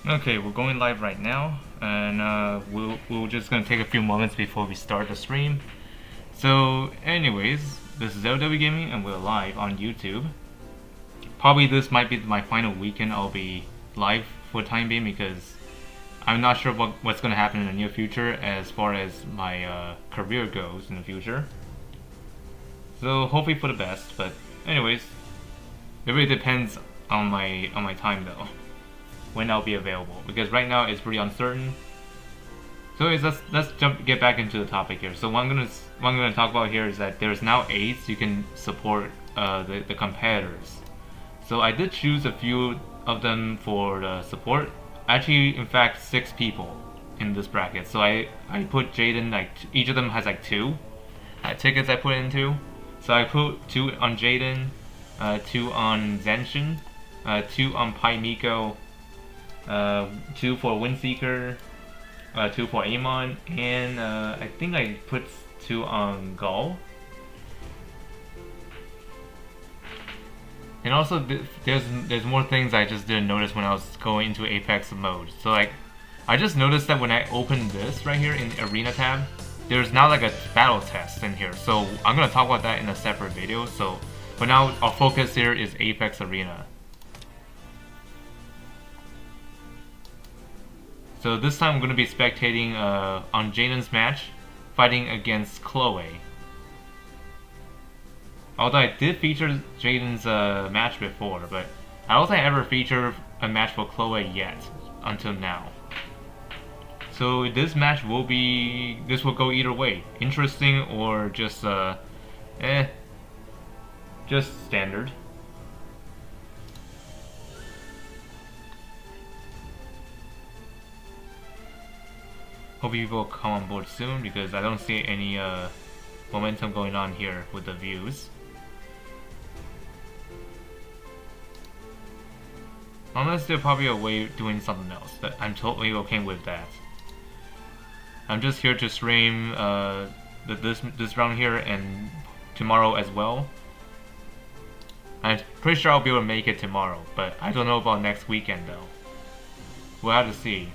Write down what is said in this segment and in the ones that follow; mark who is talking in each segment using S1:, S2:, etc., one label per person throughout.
S1: Okay, we're going live right now, and we're just gonna take a few moments before we start the stream. So, anyways, this is LW Gaming, and we're live on YouTube. Probably this might be my final weekend I'll be live for the time being because I'm not sure what's gonna happen in the near future as far as my career goes in the future. So hopefully for the best, but anyways, it really depends on my time though. When I'll be available, because right now it's pretty uncertain. So let's get back into the topic here. So what I'm gonna talk about here is that there's now aids you can support the competitors. So I did choose a few of them for the support. Actually, in fact, 6 people in this bracket. So I put Jayden, like each of them has like 2 tickets I put into. So I put 2 on Jayden, 2 on Zenshin, 2 on Pai Miko, 2 for Windseeker, 2 for Amon, and I think I put 2 on Gull. And also there's more things I just didn't notice when I was going into Apex mode. So like, I just noticed that when I opened this right here in Arena tab, there's now like a battle test in here. So I'm gonna talk about that in a separate video. So for now, our focus here is Apex Arena. So this time I'm going to be spectating on Jayden's match, fighting against Chloe. Although I did feature Jayden's match before, but I don't think I ever featured a match for Chloe yet, until now. So this match will go either way, interesting or just just standard. Hope people will come on board soon because I don't see any momentum going on here with the views. Unless they're probably away doing something else, but I'm totally okay with that. I'm just here to stream this round here and tomorrow as well. I'm pretty sure I'll be able to make it tomorrow, but I don't know about next weekend though. We'll have to see.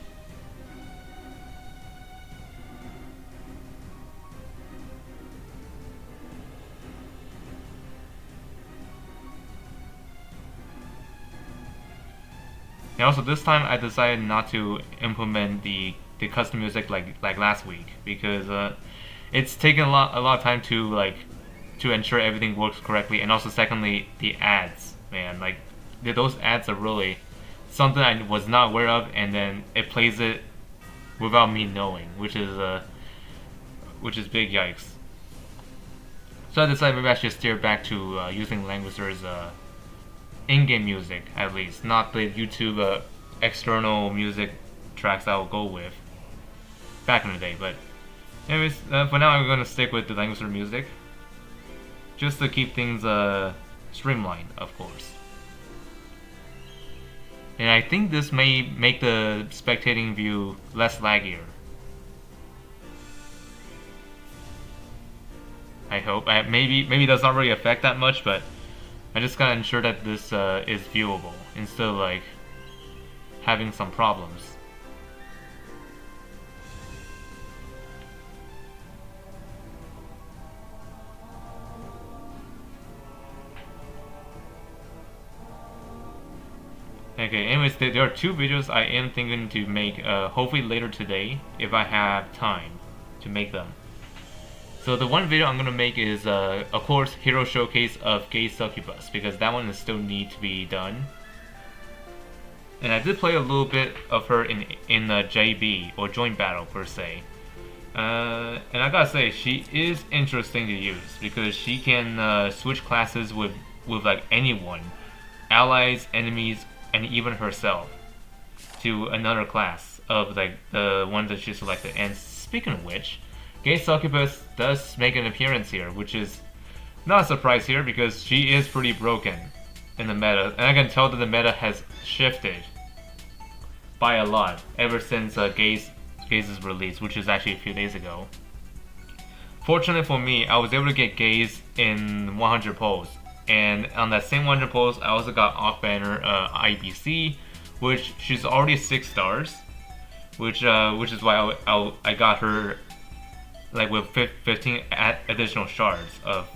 S1: And also this time I decided not to implement the custom music like last week because it's taken a lot of time to ensure everything works correctly, and also secondly the ads, man, like those ads are really something I was not aware of, and then it plays it without me knowing, which is big yikes. So I decided maybe I should steer back to using Langrisser's in-game music, at least, not the YouTube external music tracks I will go with back in the day. But anyways, for now I'm gonna stick with the Langrisser music, just to keep things streamlined, of course. And I think this may make the spectating view less laggier. I hope. Maybe it does not really affect that much, but I just gotta ensure that this is viewable instead of like having some problems. Okay, anyways, there are 2 videos I am thinking to make hopefully later today if I have time to make them. So the one video I'm gonna make is, of course, hero showcase of Gay Succubus, because that one is still need to be done. And I did play a little bit of her in JB or joint battle per se. And I gotta say, she is interesting to use because she can switch classes with like anyone, allies, enemies, and even herself, to another class of like the one that she selected. And speaking of which, Gay Succubus does make an appearance here, which is not a surprise here because she is pretty broken in the meta, and I can tell that the meta has shifted by a lot ever since Gaze's release, which is actually a few days ago. Fortunately for me, I was able to get Gaze in 100 pulls, and on that same 100 pulls, I also got off-banner IBC, which she's already 6 stars, which is why I got her like with 15 additional shards of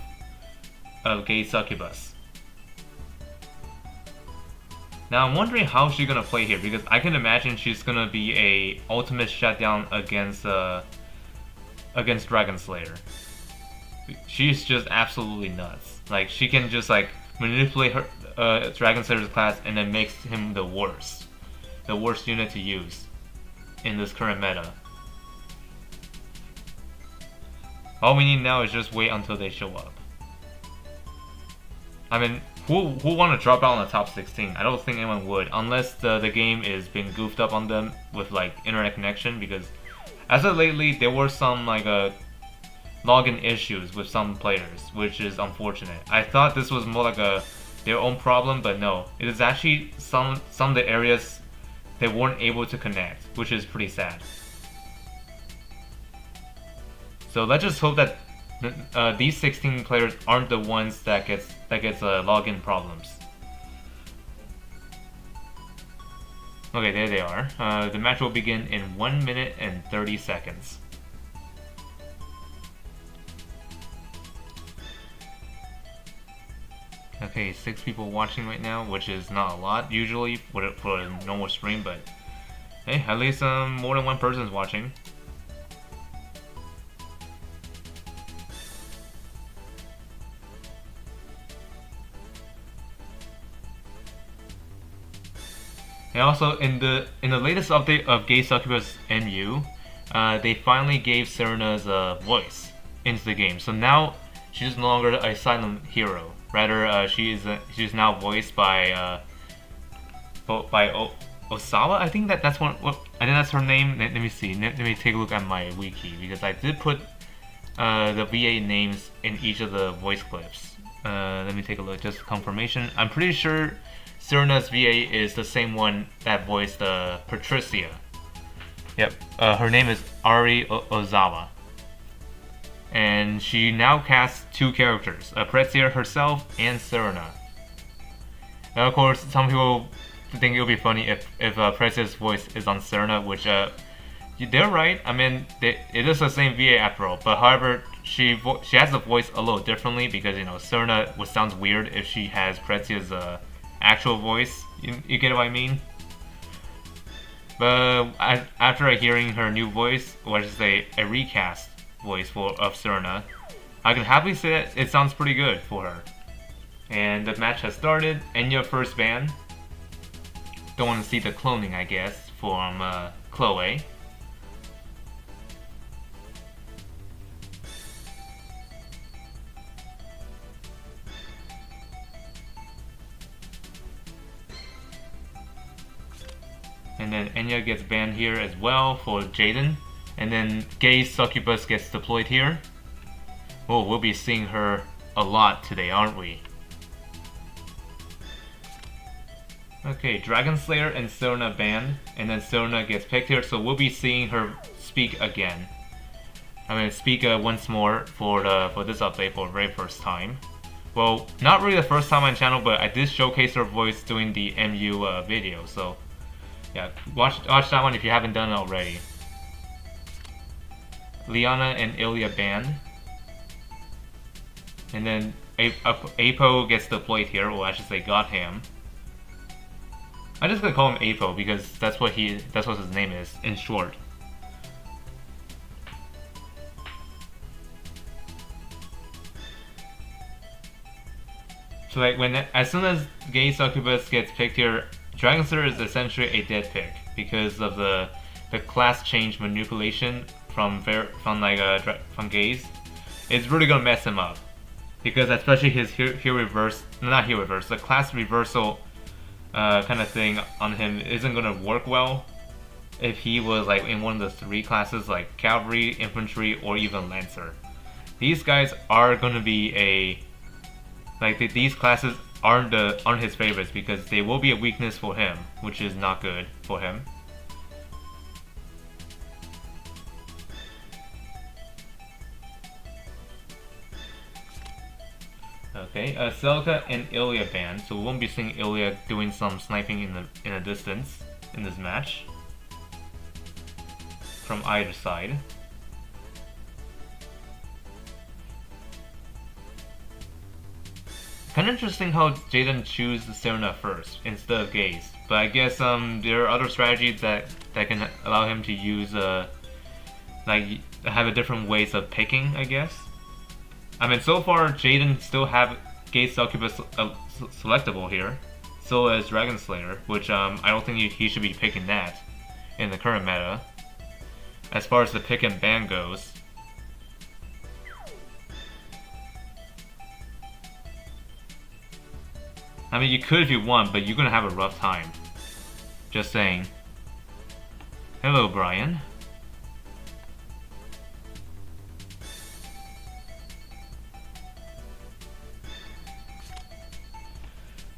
S1: Gay Succubus. Now I'm wondering how she's gonna play here, because I can imagine she's gonna be a ultimate shutdown against Dragon Slayer. She's just absolutely nuts. Like, she can just like manipulate her Dragon Slayer's class and then makes him the worst unit to use in this current meta. All we need now is just wait until they show up. I mean, who want to drop out on the top 16? I don't think anyone would, unless the game is being goofed up on them with like internet connection, because as of lately there were some like login issues with some players, which is unfortunate. I thought this was more like their own problem, but no, it is actually some of the areas they weren't able to connect, which is pretty sad. So let's just hope that these 16 players aren't the ones that gets login problems. Okay, there they are. The match will begin in 1 minute and 30 seconds. Okay, 6 people watching right now, which is not a lot usually for a normal stream, but hey, at least more than one person is watching. And also in the latest update of Gay Succubus MU, they finally gave Serena's voice into the game. So now she's no longer a silent hero. Rather, she's now voiced by Osawa. I think that's I think that's her name. Let me see. Let me take a look at my wiki, because I did put the VA names in each of the voice clips. Let me take a look. Just confirmation. I'm pretty sure Serena's VA is the same one that voiced Patricia. Yep. Her name is Ari Ozawa. And she now casts 2 characters, Patricia herself and Serena. Now, of course, some people think it would be funny if Patricia's voice is on Serena, which they're right. I mean, it is the same VA after all. But however, she has the voice a little differently, because Serena sounds weird if she has Patricia's actual voice. You get what I mean? But after hearing her new voice, or just a recast voice of Serena, I can happily say that it sounds pretty good for her. And the match has started. Enya first ban. Don't want to see the cloning, I guess, from Chloe. And then Enya gets banned here as well for Jayden. And then Gay Succubus gets deployed here. Oh, we'll be seeing her a lot today, aren't we? Okay, Dragon Slayer and Serena banned, and then Serena gets picked here, so we'll be seeing her speak again. I'm gonna speak once more for this update for the very first time. Well, not really the first time on the channel, but I did showcase her voice during the MU video, so yeah, watch that one if you haven't done it already. Liana and Ilya banned. And then Apo gets deployed here, or I should say got him. I'm just gonna call him Apo because that's what his name is in short. So like as soon as Gay Succubus gets picked here, Dragon Slayer is essentially a dead pick because of the class change manipulation from Gaze. It's really gonna mess him up, because especially his the class reversal kind of thing on him isn't gonna work well if he was like in one of the 3 classes like Cavalry, Infantry, or even Lancer. These guys are gonna be these classes aren't his favorites, because they will be a weakness for him, which is not good for him. Okay, Celica and Ilya banned, so we won't be seeing Ilya doing some sniping in the distance in this match from either side. Kind of interesting how Jayden chooses Serena first instead of Gaze, but I guess there are other strategies that can allow him to use like have a different ways of picking, I guess. I mean, so far Jayden still have Gaze Succubus selectable here, so as Dragon Slayer, which I don't think he should be picking that in the current meta. As far as the pick and ban goes. I mean, you could if you want, but you're gonna have a rough time. Just saying. Hello, Brian.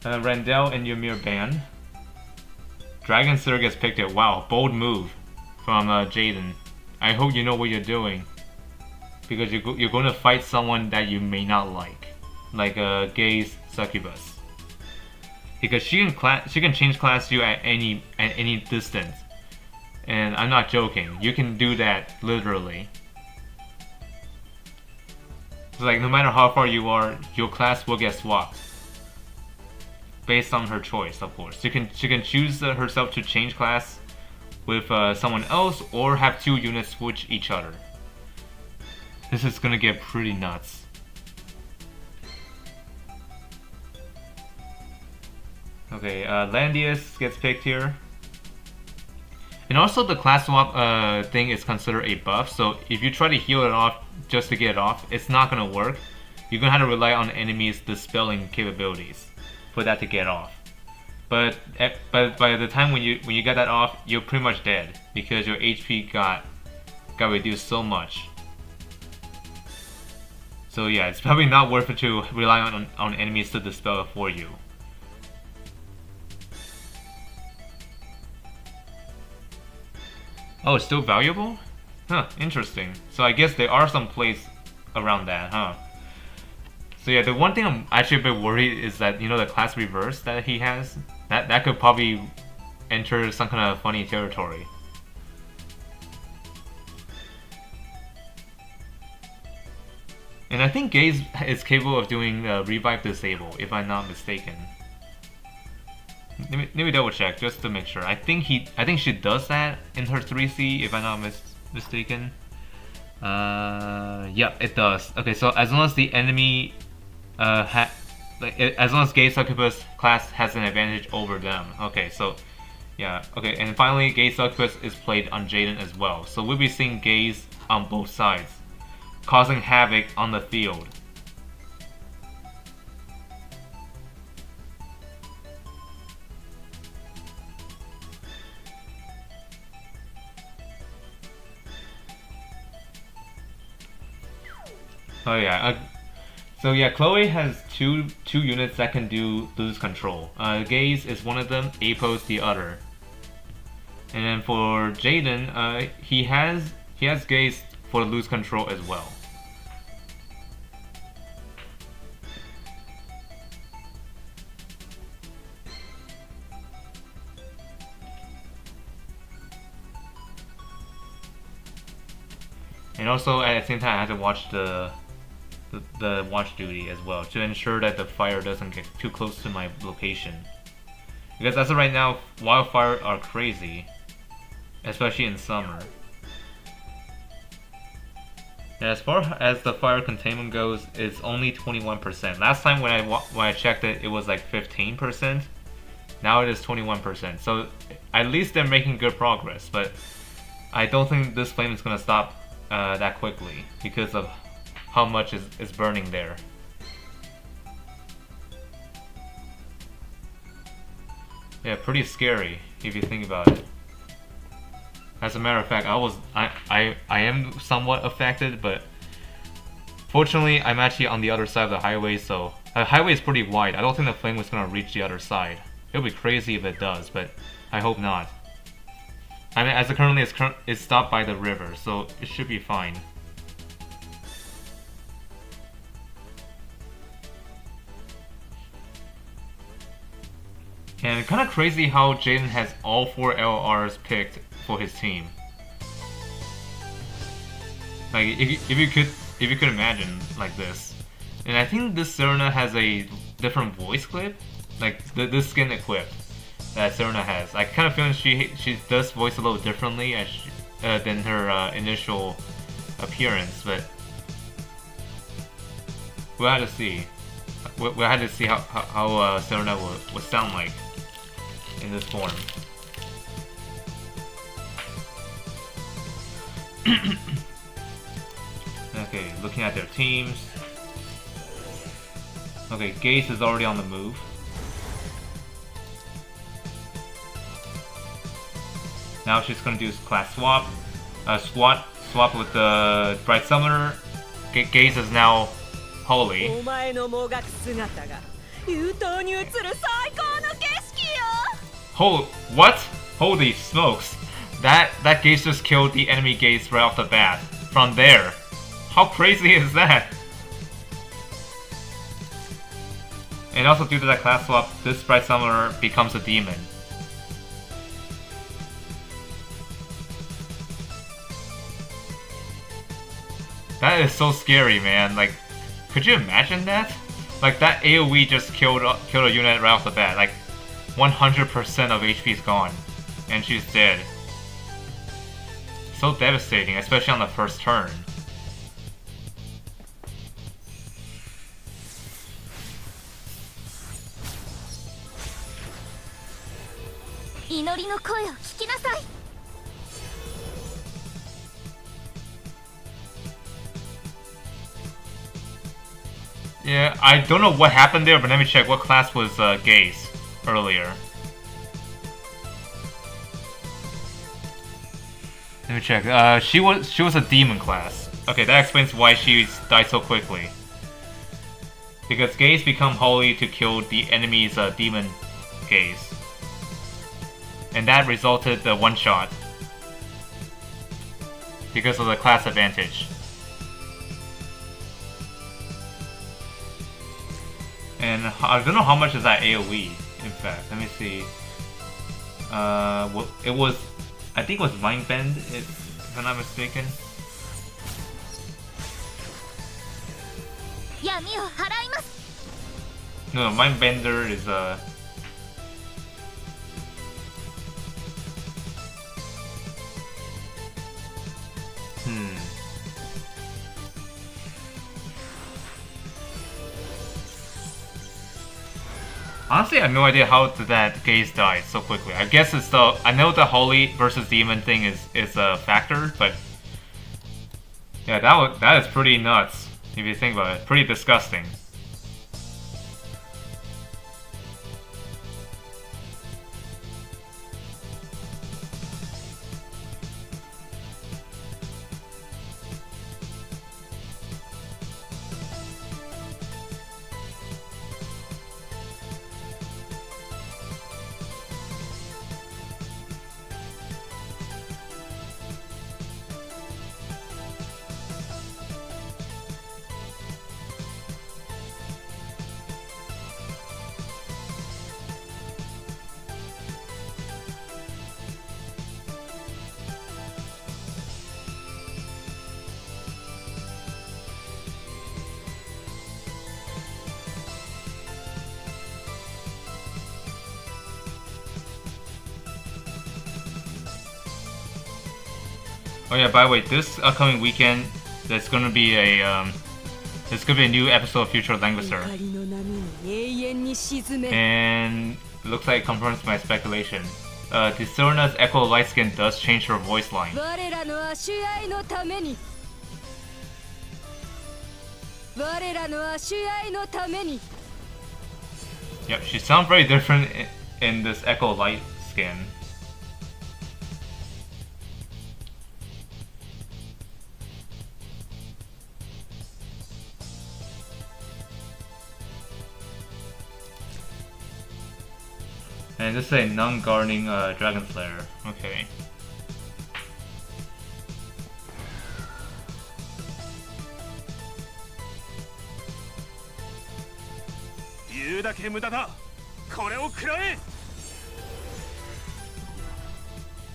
S1: Randall and Ymir ban. Dragon Slayer gets picked it. Wow, bold move from Jayden. I hope you know what you're doing, because you're going to fight someone that you may not like Gaze Succubus, because she can change class you at any distance, and I'm not joking. You can do that literally. So like no matter how far you are, your class will get swapped based on her choice, of course. She can choose herself to change class with someone else, or have two units switch each other. This is gonna get pretty nuts. Okay, Landius gets picked here. And also the class swap thing is considered a buff, so if you try to heal it off just to get it off, it's not gonna work. You're gonna have to rely on enemies' dispelling capabilities for that to get off. But by the time when you get that off, you're pretty much dead, because your HP got reduced so much. So yeah, it's probably not worth it to rely on enemies to dispel it for you. Oh, it's still valuable? Huh, interesting. So I guess there are some plays around that, huh? So yeah, the one thing I'm actually a bit worried is that, you know, the class reverse that he has, that could probably enter some kind of funny territory. And I think Gaze is capable of doing revive disable, if I'm not mistaken. Let me double check just to make sure. I think she does that in her 3C, if I'm not mistaken. Yeah, it does. Okay, so as long as the enemy as long as Gaze Succubus class has an advantage over them. Okay, so yeah, okay, and finally Gaze Succubus is played on Jayden as well. So we'll be seeing Gaze on both sides, causing havoc on the field. Oh yeah, so yeah, Chloe has two units that can do lose control. Gaze is one of them, Apos the other. And then for Jayden, he has Gaze for lose control as well. And also at the same time, I have to watch the watch duty as well to ensure that the fire doesn't get too close to my location. Because as of right now, wildfire are crazy, especially in summer. And as far as the fire containment goes, it's only 21%. Last time when I checked it, it was like 15%. Now it is 21%. So at least they're making good progress, but I don't think this flame is gonna stop that quickly because of how much is burning there. Yeah, pretty scary if you think about it. As a matter of fact, I am somewhat affected, but fortunately I'm actually on the other side of the highway, so the highway is pretty wide. I don't think the flame was gonna reach the other side. It would be crazy if it does, but I hope not. I mean, as it currently it's stopped by the river, so it should be fine. And kind of crazy how Jayden has all 4 LRs picked for his team. Like if you could imagine like this. And I think this Serena has a different voice clip, like this skin equipped that Serena has. I kind of feel she does voice a little differently as than her initial appearance, but we'll have to see. We'll have to see how Serena would sound like in this form. Okay, looking at their teams. Okay, Gaze is already on the move. Now she's gonna do class swap. Swap with the Bright Summoner. Gaze is now Holy. What? Holy smokes. That Gaze just killed the enemy Gaze right off the bat. From there. How crazy is that? And also due to that class swap, this Bright Summoner becomes a demon. That is so scary, man. Like, could you imagine that? Like, that AoE just killed a unit right off the bat. Like, 100% of HP is gone. And she's dead. So devastating, especially on the first turn. Yeah, I don't know what happened there, but let me check. What class was Gaze earlier? Let me check. She was a demon class. Okay, that explains why she died so quickly. Because Gaze become holy to kill the enemy's demon Gaze. And that resulted the one shot. Because of the class advantage. And I don't know how much is that AoE, in fact. Let me see. Well, it was, I think it was Mind Bend, if I'm not mistaken. No, Mind Bender is Honestly, I have no idea how that Gaze died so quickly. I guess it's the... I know the Holy versus Demon thing is a factor, but... Yeah, that is pretty nuts, if you think about it. Pretty disgusting. Oh yeah, by the way, this upcoming weekend, there's gonna be a new episode of Future Langrisser. And it looks like it confirms my speculation. Disorna's Echo Light Skin does change her voice line. Yep, she sounds very different in this Echo Light Skin. And this is a non-guarding Dragon Slayer. Okay.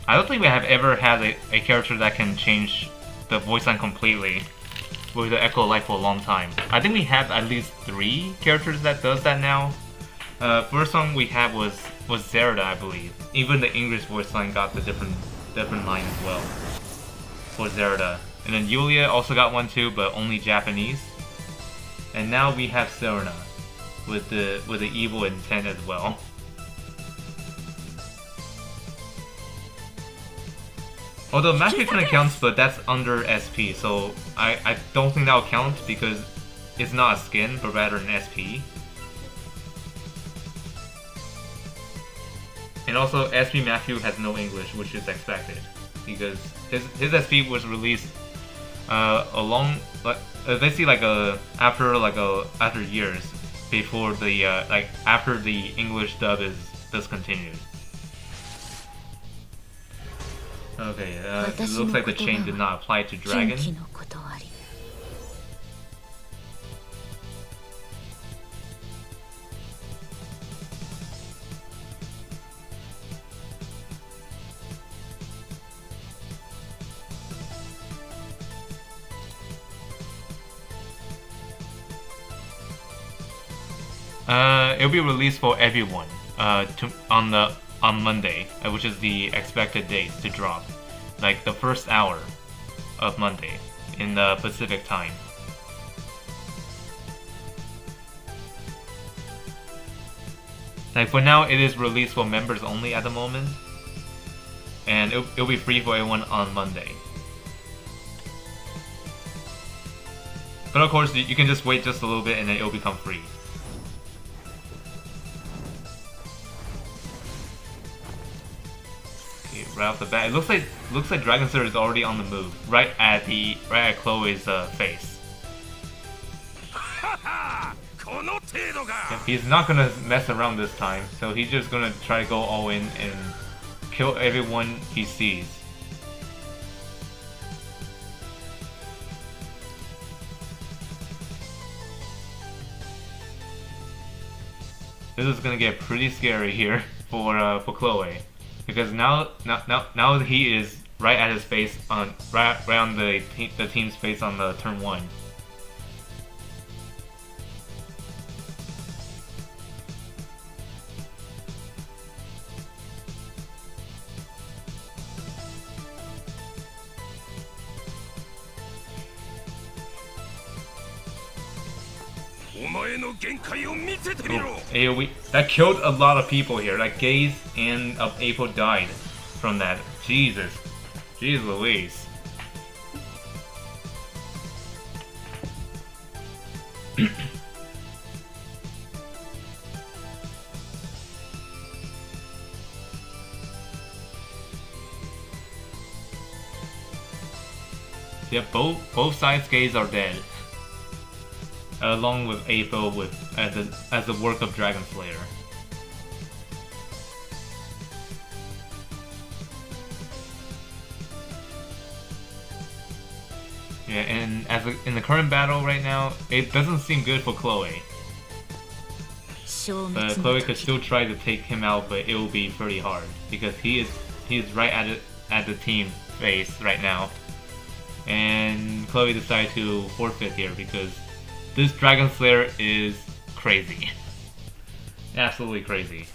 S1: I don't think we have ever had a character that can change the voice line completely with the Echo Light for a long time. I think we have at least 3 characters that does that now. First one we had was Zerda, I believe. Even the English voice line got the different line as well for Zerda. And then Yulia also got one too, but only Japanese. And now we have Serena with the evil intent as well. Although Mastery kind of counts, but that's under SP, so I don't think that'll count because it's not a skin, but rather an SP. And also, SP Matthew has no English, which is expected because his SP was released basically after years before the after the English dub is discontinued. Okay, it looks like the chain did not apply to Dragon. It'll be released for everyone on Monday, which is the expected date to drop, like the first hour of Monday in the Pacific time. Like for now, it is released for members only at the moment, and it'll be free for everyone on Monday. But of course, you can just wait just a little bit and then it'll become free. Right off the bat, it looks like Dragonster is already on the move, right at Chloe's face. Yeah, he's not gonna mess around this time, so he's just gonna try to go all in and kill everyone he sees. This is gonna get pretty scary here for Chloe. Because now he is right at his face right on the team's face on the turn 1. AoE. That killed a lot of people here. Like Gaze and April died from that. Jesus. Jeez Louise. Yeah, both sides Gaze are dead. Along with April as the work of Dragon Slayer. Yeah, and in the current battle right now, it doesn't seem good for Chloe. But Chloe could still try to take him out, but it will be pretty hard because he is right at the team face right now, and Chloe decided to forfeit here because this Dragon Slayer is crazy. Absolutely crazy.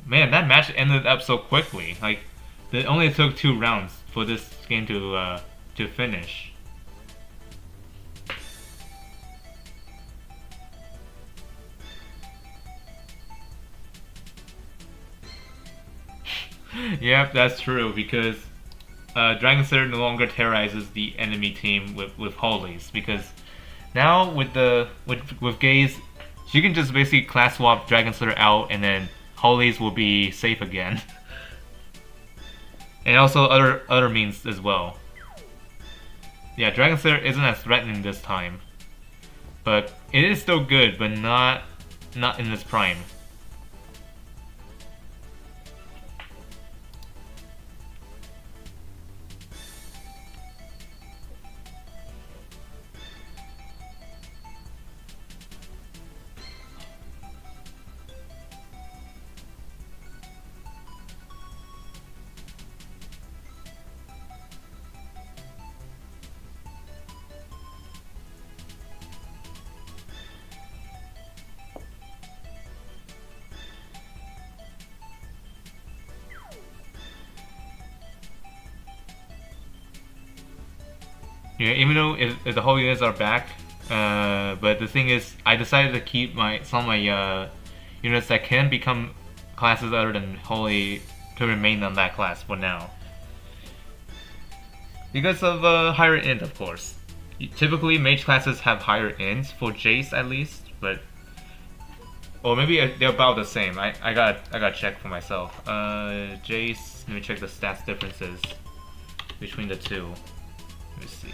S1: Man, that match ended up so quickly. Like, it only took 2 rounds for this game to finish. Yep, that's true because Dragon Slayer no longer terrorizes the enemy team with Holies because now with Gaze, she can just basically class swap Dragon Slayer out and then Holies will be safe again. And also other means as well. Yeah, Dragon Slayer isn't as threatening this time. But it is still good, but not in its prime. Yeah, even though if the whole units are back, but the thing is, I decided to keep some of my units that can become classes other than holy to remain on that class for now. Because of higher int, of course. Typically, mage classes have higher ints for Jace at least, but or maybe they're about the same. I got check for myself. Jace. Let me check the stats differences between the two. Let me see.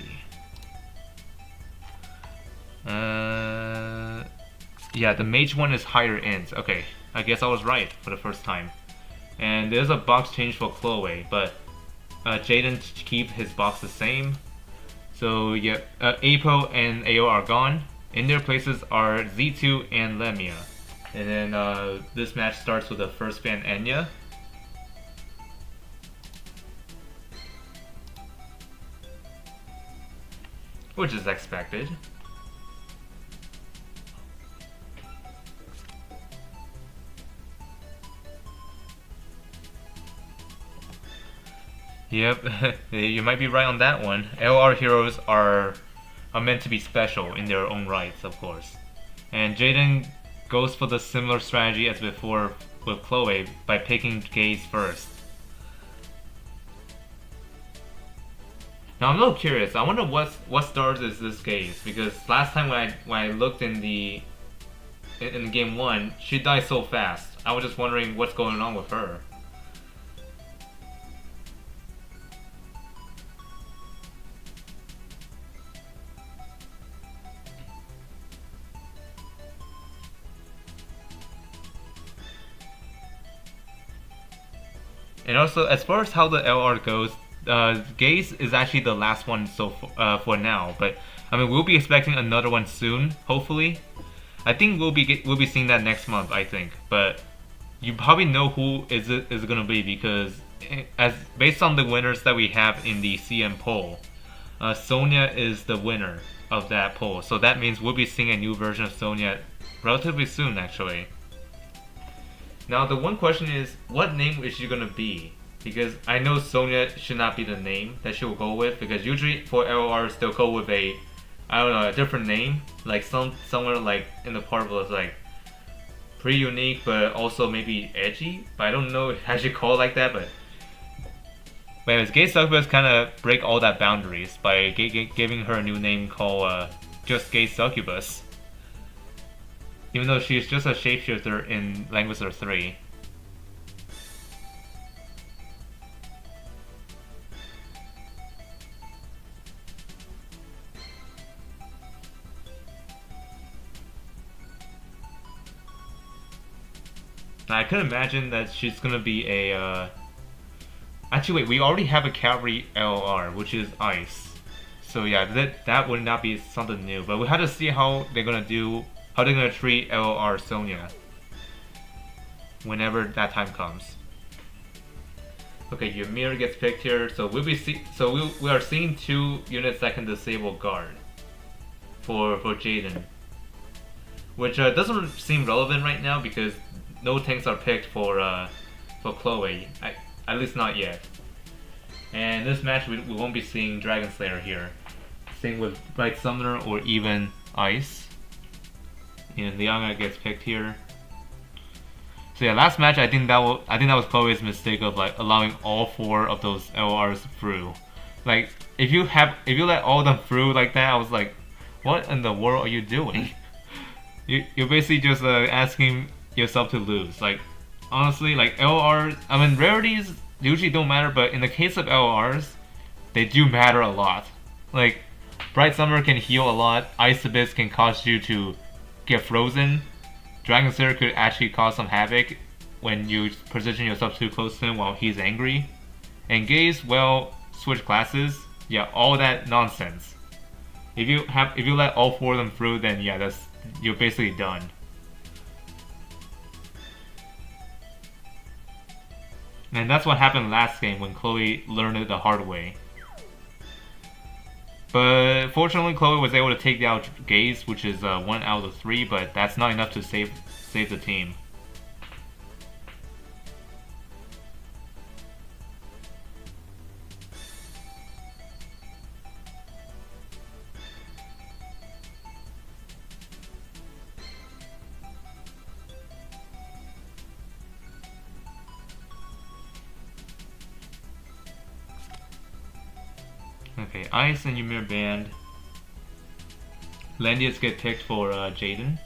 S1: Yeah, the mage one is higher int. Okay, I guess I was right for the first time. And there's a box change for Chloe, but Jayden keep his box the same. So yeah, Apo and AO are gone. In their places are Z2 and Lemia. And then this match starts with the first fan Enya. Which is expected. Yep, you might be right on that one. LR heroes are meant to be special in their own rights, of course. And Jayden goes for the similar strategy as before with Chloe by picking Gaze first. Now I'm a little curious. I wonder what stars is this Gaze, because last time when I looked in game 1, she died so fast. I was just wondering what's going on with her. And also, as far as how the LR goes, Gaze is actually the last one for now. But I mean, we'll be expecting another one soon, hopefully. I think we'll be seeing that next month, I think. But you probably know who is gonna be, because as based on the winners that we have in the CM poll, Sonya is the winner of that poll. So that means we'll be seeing a new version of Sonya relatively soon, actually. Now the one question is, what name is she gonna be? Because I know Sonya should not be the name that she will go with, because usually for LRs they'll go with a, I don't know, a different name, like somewhere like in the part was like pretty unique but also maybe edgy. But I don't know how she call it like that. But anyways, Gay Succubus kind of break all that boundaries by giving her a new name called just Gay Succubus. Even though she's just a shapeshifter in Langrisser 3. Now, I could imagine that she's gonna be a. Actually, wait, we already have a cavalry LR, which is Ice. So yeah, that would not be something new. But we have to see how they're gonna do. How they're gonna treat LR Sonya whenever that time comes. Okay, Ymir gets picked here, so we are seeing 2 units that can disable guard for Jayden, which doesn't seem relevant right now because no tanks are picked for Chloe, at least not yet. And this match we won't be seeing Dragon Slayer here. Same with Bright Summoner or even Ice. And Lianga gets picked here. So yeah, last match I think that was Chloe's mistake of like allowing all 4 of those LRs through. Like if you let all of them through like that, I was like, what in the world are you doing? You're basically just asking yourself to lose. Like honestly, like LRs, I mean rarities usually don't matter, but in the case of LRs, they do matter a lot. Like Bright Summer can heal a lot. Ice Abyss can cause you to get frozen. Dragon Slayer could actually cause some havoc when you position yourself too close to him while he's angry. And Gaze, well, switch classes. Yeah, all that nonsense. If you let all 4 of them through, then yeah, you're basically done. And that's what happened last game when Chloe learned it the hard way. But fortunately, Chloe was able to take out Gaze, which is 1 out of 3, but that's not enough to save the team. Okay, Ice and Ymir banned. Landius get picked for Jayden.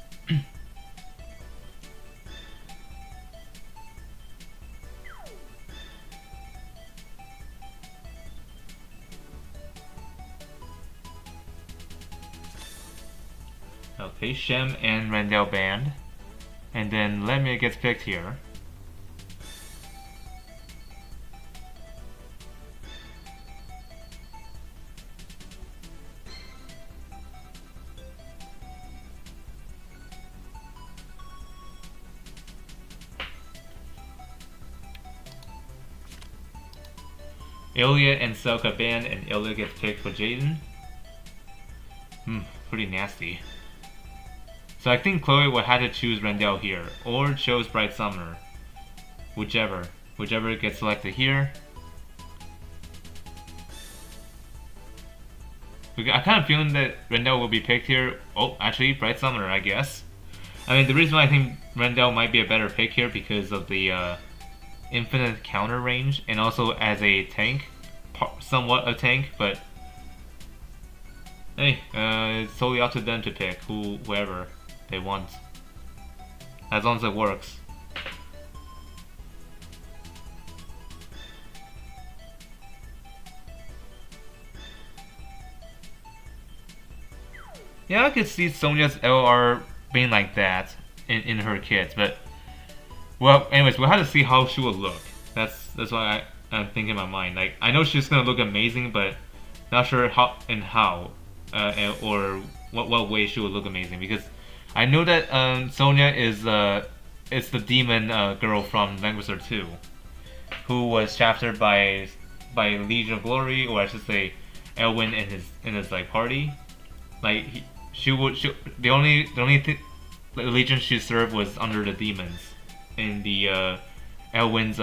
S1: Okay, Shem and Rendell banned. And then Lemia gets picked here. Ilya and Selka banned, and Ilya gets picked for Jayden. Pretty nasty. So I think Chloe would have to choose Rendell here, or chose Bright Summoner. Whichever gets selected here. I kind of feeling that Rendell will be picked here. Oh, actually, Bright Summoner, I guess. I mean, the reason why I think Rendell might be a better pick here because of the infinite counter range, and also as a tank, somewhat a tank, but hey, it's totally up to them to pick whoever they want, as long as it works. Yeah, I could see Sonya's LR being like that in her kits, but well, anyways, we'll have to see how she will look. That's why I'm thinking in my mind. Like, I know she's gonna look amazing, but not sure how or what way she will look amazing. Because I know that Sonya is the demon girl from Langrisser 2, who was chaptered by Legion of Glory, or I should say, Elwyn in his like party. Like the only legion she served was under the demons in the Elwyn's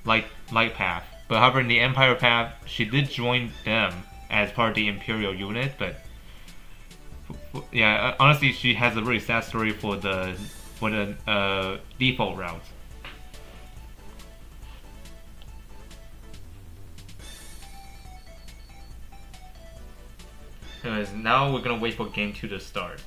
S1: light path. But however, in the Empire path, she did join them as part of the Imperial unit. But yeah, honestly, she has a really sad story for the default route. Anyways, now we're gonna wait for game 2 to start.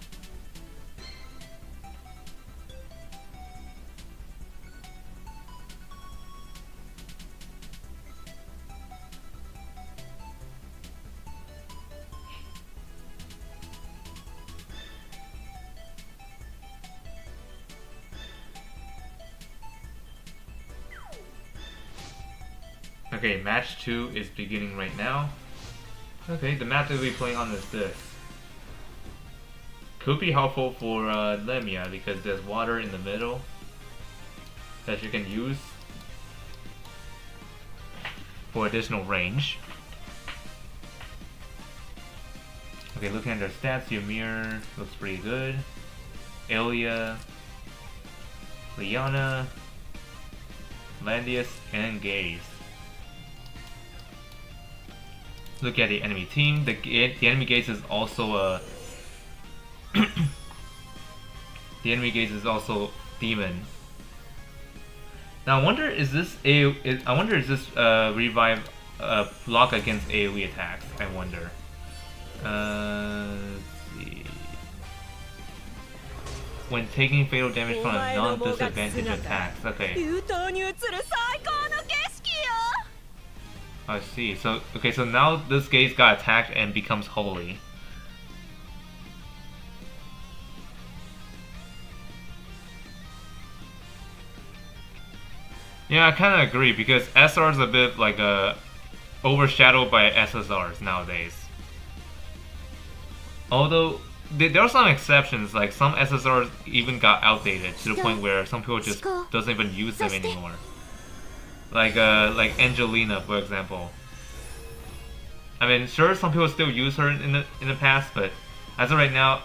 S1: Okay, match 2 is beginning right now. Okay, the map that we'll be playing on is this. Could be helpful for Lemia because there's water in the middle that you can use for additional range. Okay, looking at their stats, Ymir looks pretty good. Ilya, Liana, Landius, and Gaze. Look at the enemy team. The enemy Gaze is also a the enemy Gaze is also demon. Now I wonder is this revive block against AoE attacks? I wonder. Let's see. When taking fatal damage from a non-disadvantaged attacks. Okay. I see. So okay, so now this Gaze got attacked and becomes holy. Yeah, I kind of agree because SR is a bit like overshadowed by SSRs nowadays. Although there are some exceptions, like some SSRs even got outdated to the point where some people just doesn't even use them anymore. Like Angelina, for example. I mean, sure, some people still use her in the past, but as of right now,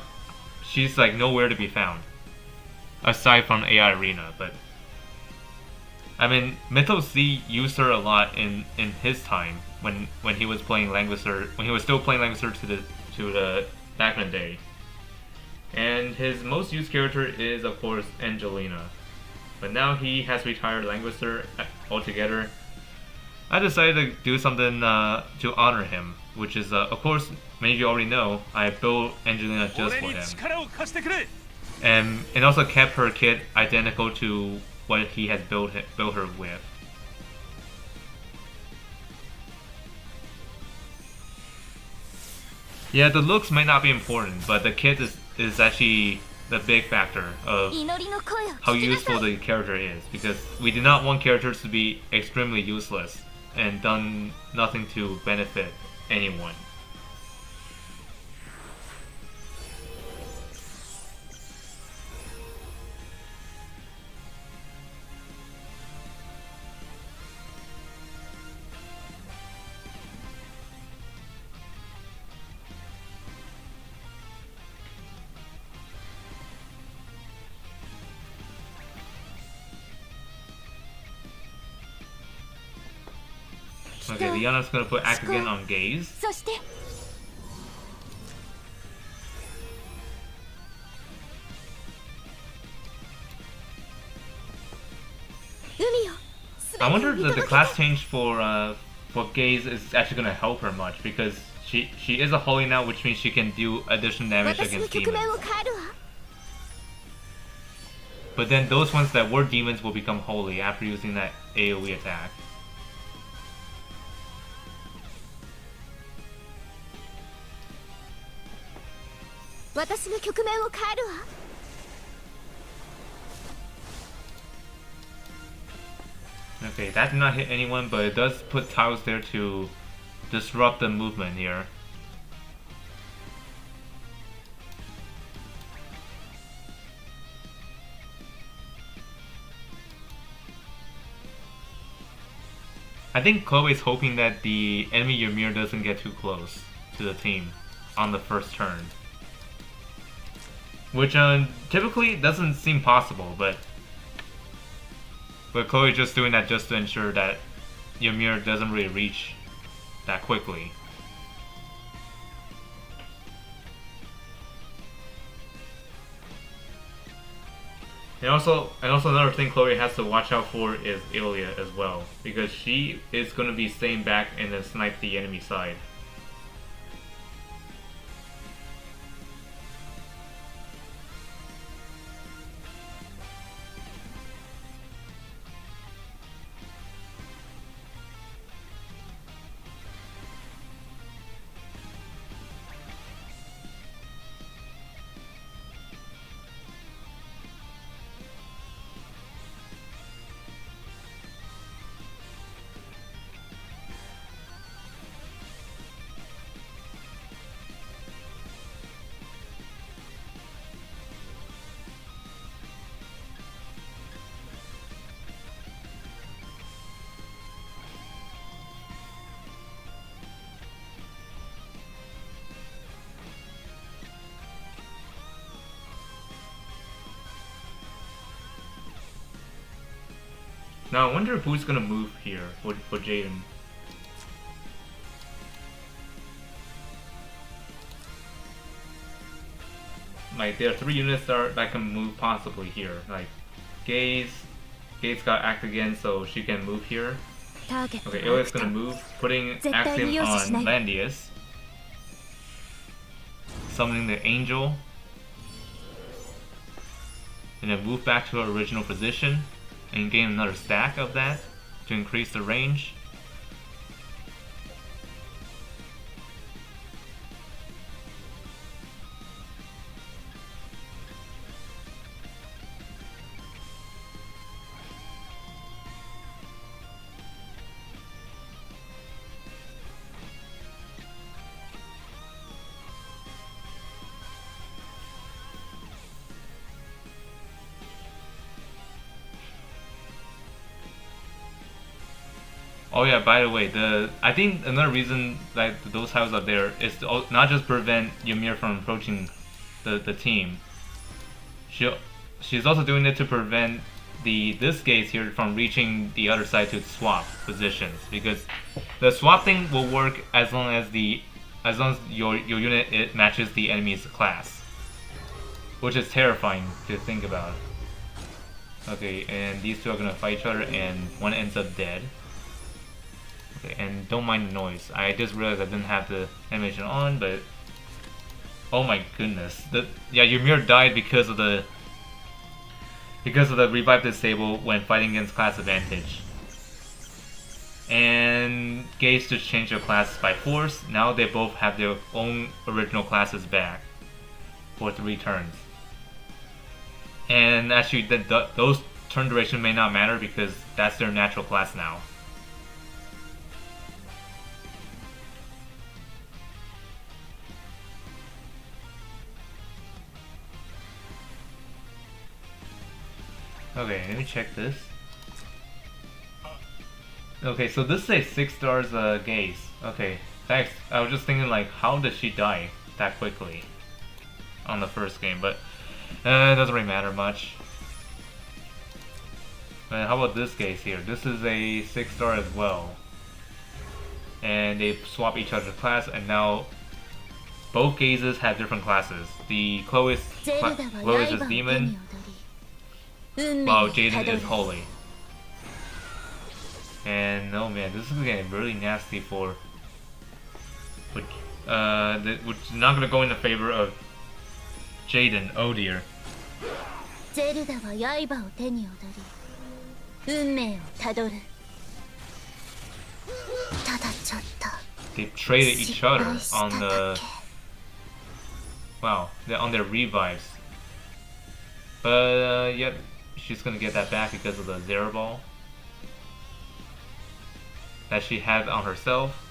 S1: she's like nowhere to be found, aside from AI Arena. But I mean, Mythos Z used her a lot in his time when he was playing Langrisser, when he was still playing Langrisser to the back in the day. And his most used character is of course Angelina. But now he has retired Langrisser altogether. I decided to do something to honor him which is of course many of you already know. I built Angelina just for him, and also kept her kit identical to what he had built her with. Yeah, the looks might not be important, but the kit is actually the big factor of how useful the character is, because we do not want characters to be extremely useless and done nothing to benefit anyone. Okay, Liana's gonna put Act again on Gaze. I wonder if the class change for Gaze is actually gonna help her much, because she is a holy now, which means she can do additional damage against demons. But then those ones that were demons will become holy after using that AoE attack. Okay, that did not hit anyone, but it does put tiles there to disrupt the movement here. I think Chloe's hoping that the enemy Ymir doesn't get too close to the team on the first turn. Which typically doesn't seem possible, but Chloe's just doing that just to ensure that Ymir doesn't really reach that quickly. And also another thing Chloe has to watch out for is Ilya as well, because she is going to be staying back and then snipe the enemy side. Now I wonder who's gonna move here for Jayden. Like, there are 3 units that can move possibly here. Like Gaze got Act again, so she can move here. Okay, Ilya's gonna move, putting Axiom on Landius. Summoning the Angel. And then move back to her original position. And gain another stack of that to increase the range. Oh yeah, by the way, I think another reason that those tiles are there is to not just prevent Ymir from approaching the team. She's also doing it to prevent this Gaze here from reaching the other side to swap positions, because the swap thing will work as long as your unit matches the enemy's class, which is terrifying to think about. Okay, and these two are gonna fight each other, and one ends up dead. Okay, and don't mind the noise. I just realized I didn't have the animation on, but oh my goodness. Yeah, Ymir died because of the revive disable when fighting against class advantage. And Gaze just changed their classes by force. Now they both have their own original classes back for 3 turns. And actually, those turn duration may not matter because that's their natural class now. Okay, let me check this. Okay, so this says 6 stars Gaze. Okay, thanks. I was just thinking like, how did she die that quickly on the first game? But it doesn't really matter much. And how about this Gaze here? This is a 6 star as well. And they swap each other's class, and now both Gazes have different classes. The Chloe is Demon, while Jayden is Holy. And oh man, this is getting really nasty for, which is not gonna go in the favor of Jayden. Oh dear. They traded each other on the on their revives. But yep, she's gonna get that back because of the Zero Ball that she had on herself.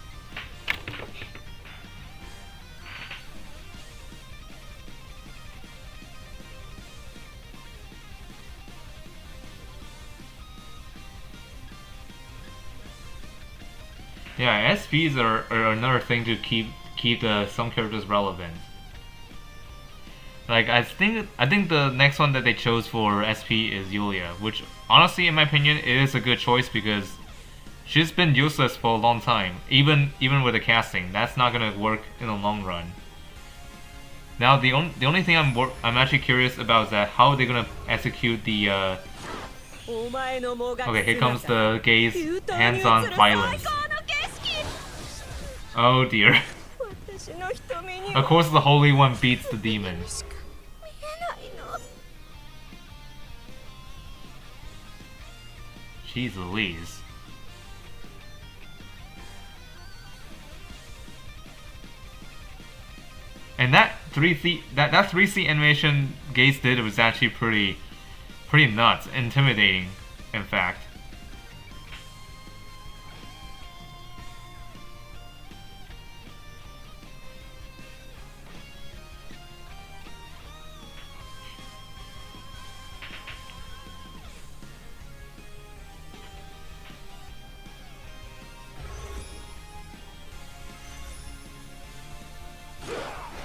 S1: Yeah, SPs are another thing to keep some characters relevant. Like I think the next one that they chose for SP is Yulia, which honestly, in my opinion, it is a good choice because she's been useless for a long time. Even with the casting, that's not gonna work in the long run. Now the only thing I'm actually curious about is that how are they gonna execute the okay, here comes the Gaze hands-on violence. Oh dear. Of course the Holy One beats the demon. Jeez Louise. And that 3C animation Gaze did was actually pretty nuts, intimidating, in fact.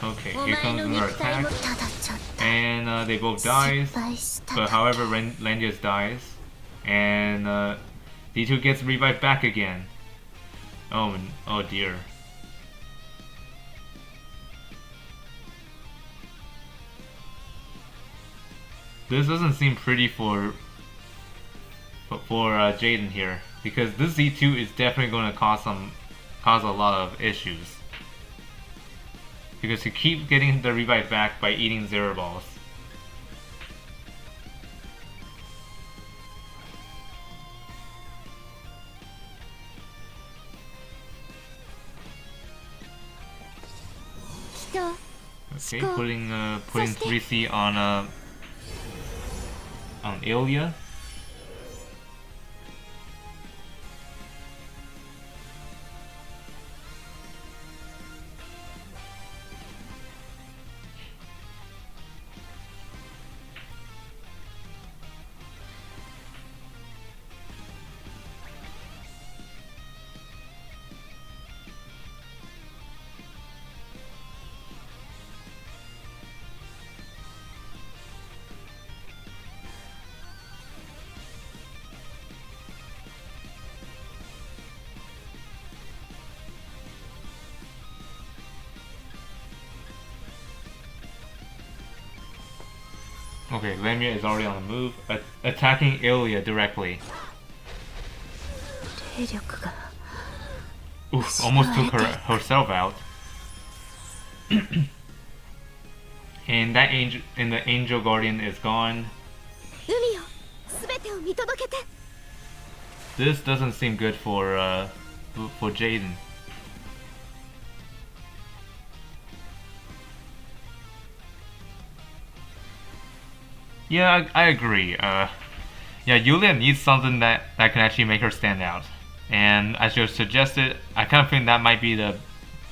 S1: Okay, here comes another attack, and they both dies, but however Landius dies, and D2 gets revived back again. Oh dear. This doesn't seem pretty for Jayden here, because this Z2 is definitely going to cause a lot of issues. Because you keep getting the revive back by eating Zero Balls. Okay, putting 3C on Ilya. Okay, Lamia is already on the move, attacking Ilya directly. Oof, almost took herself out. And that angel, and the angel guardian is gone. This doesn't seem good for Jayden. Yeah, I agree. Yeah, Yulia needs something that can actually make her stand out. And as you suggested, I kind of think that might be the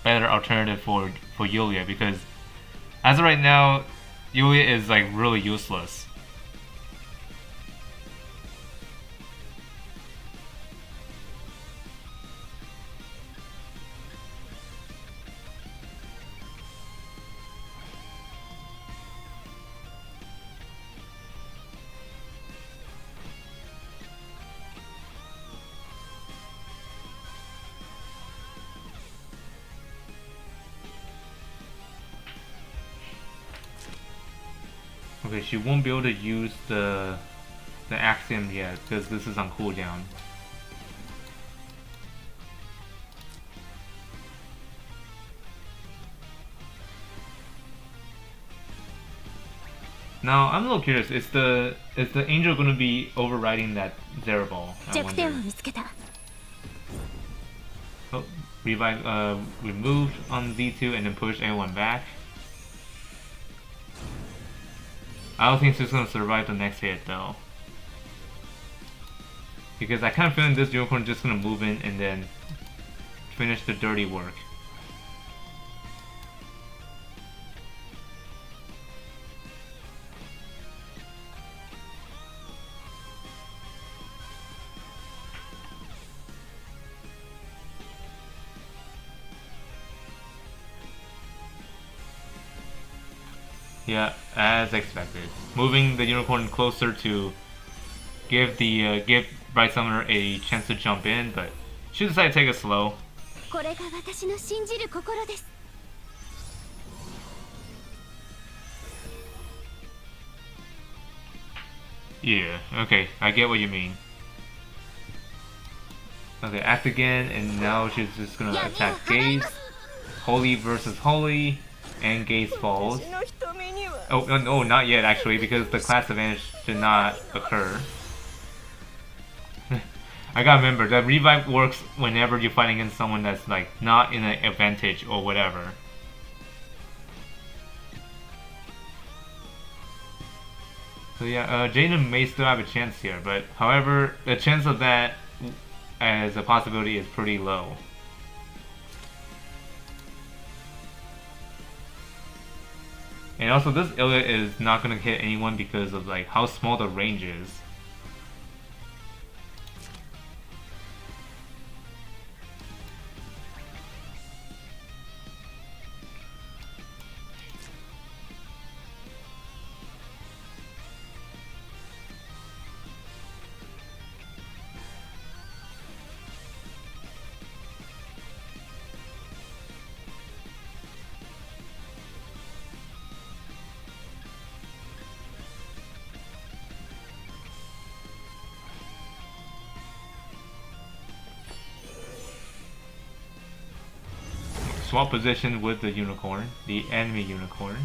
S1: better alternative for Yulia, because as of right now, Yulia is like really useless. Okay, she won't be able to use the axiom yet because this is on cooldown. Now I'm a little curious. Is the angel going to be overriding that Zero Ball? Oh, revive removed on Z2 and then push everyone back. I don't think she's gonna survive the next hit though, because I kind of feel like this unicorn is just gonna move in and then finish the dirty work. Yeah, as expected. Moving the unicorn closer to give Bright Summoner a chance to jump in, but she decided to take it slow. Yeah, okay, I get what you mean. Okay, act again, and now she's just gonna attack Gaze. Holy versus Holy, and Gaze falls. Oh, no, not yet actually, because the class advantage did not occur. I gotta remember, the revive works whenever you're fighting against someone that's like not in an advantage or whatever. So yeah, Jayden may still have a chance here, but however, the chance of that as a possibility is pretty low. And also, this Ilya is not gonna hit anyone because of like how small the range is. Swap position with the unicorn, the enemy unicorn.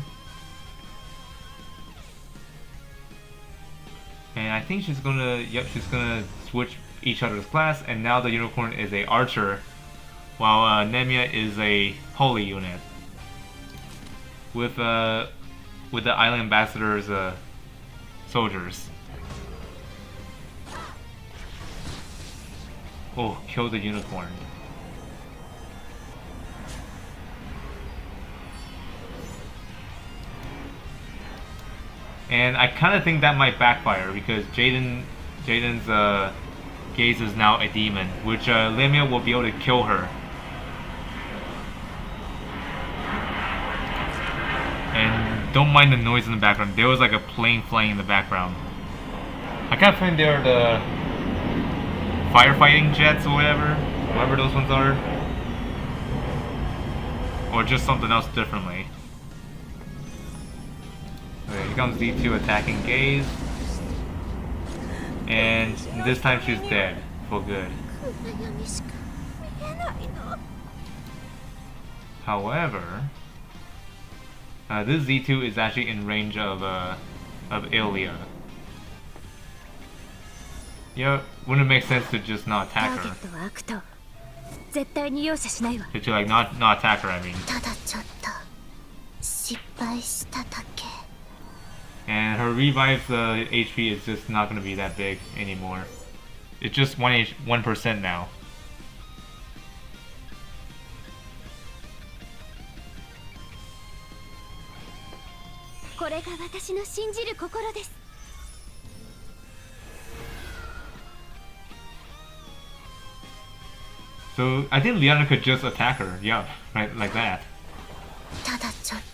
S1: And I think she's gonna, she's gonna switch each other's class, and now the unicorn is a archer, while Nemia is a holy unit. With the island ambassador's soldiers. Oh, kill the unicorn. And I kind of think that might backfire because Jayden's Gaze is now a demon, which Lemia will be able to kill her. And don't mind the noise in the background. There was like a plane flying in the background. I kind of think they're the firefighting jets or whatever those ones are. Or just something else differently. Okay, here comes D2 attacking Gaze. And this time she's dead for good. However, this Z2 is actually in range of Ilya. Yeah, wouldn't it make sense to just not attack her? To like not attack her, I mean. And her revive HP is just not gonna be that big anymore. It's just 1% now. So I think Liana could just attack her, yeah, right, like that.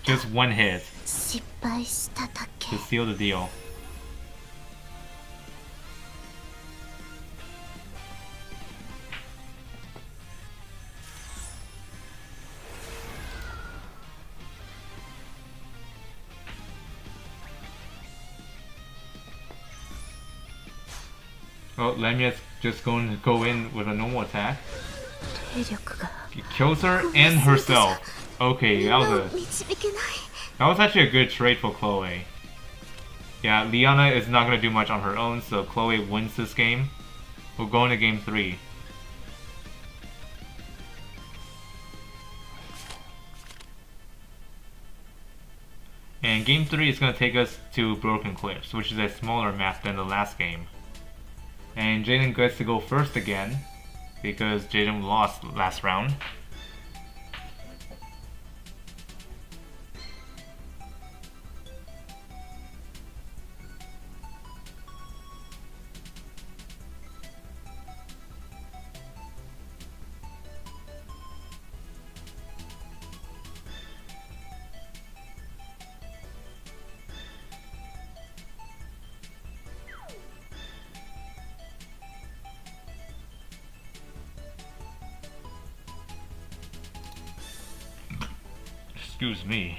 S1: Just one hit to seal the deal. Oh, Lamya's just going to go in with a normal attack. He kills her and herself. Okay, that was actually a good trade for Chloe. Yeah, Liana is not going to do much on her own, so Chloe wins this game. We'll go into game 3. And game 3 is going to take us to Broken Cliffs, which is a smaller map than the last game. And Jayden gets to go first again, because Jayden lost last round. Excuse me.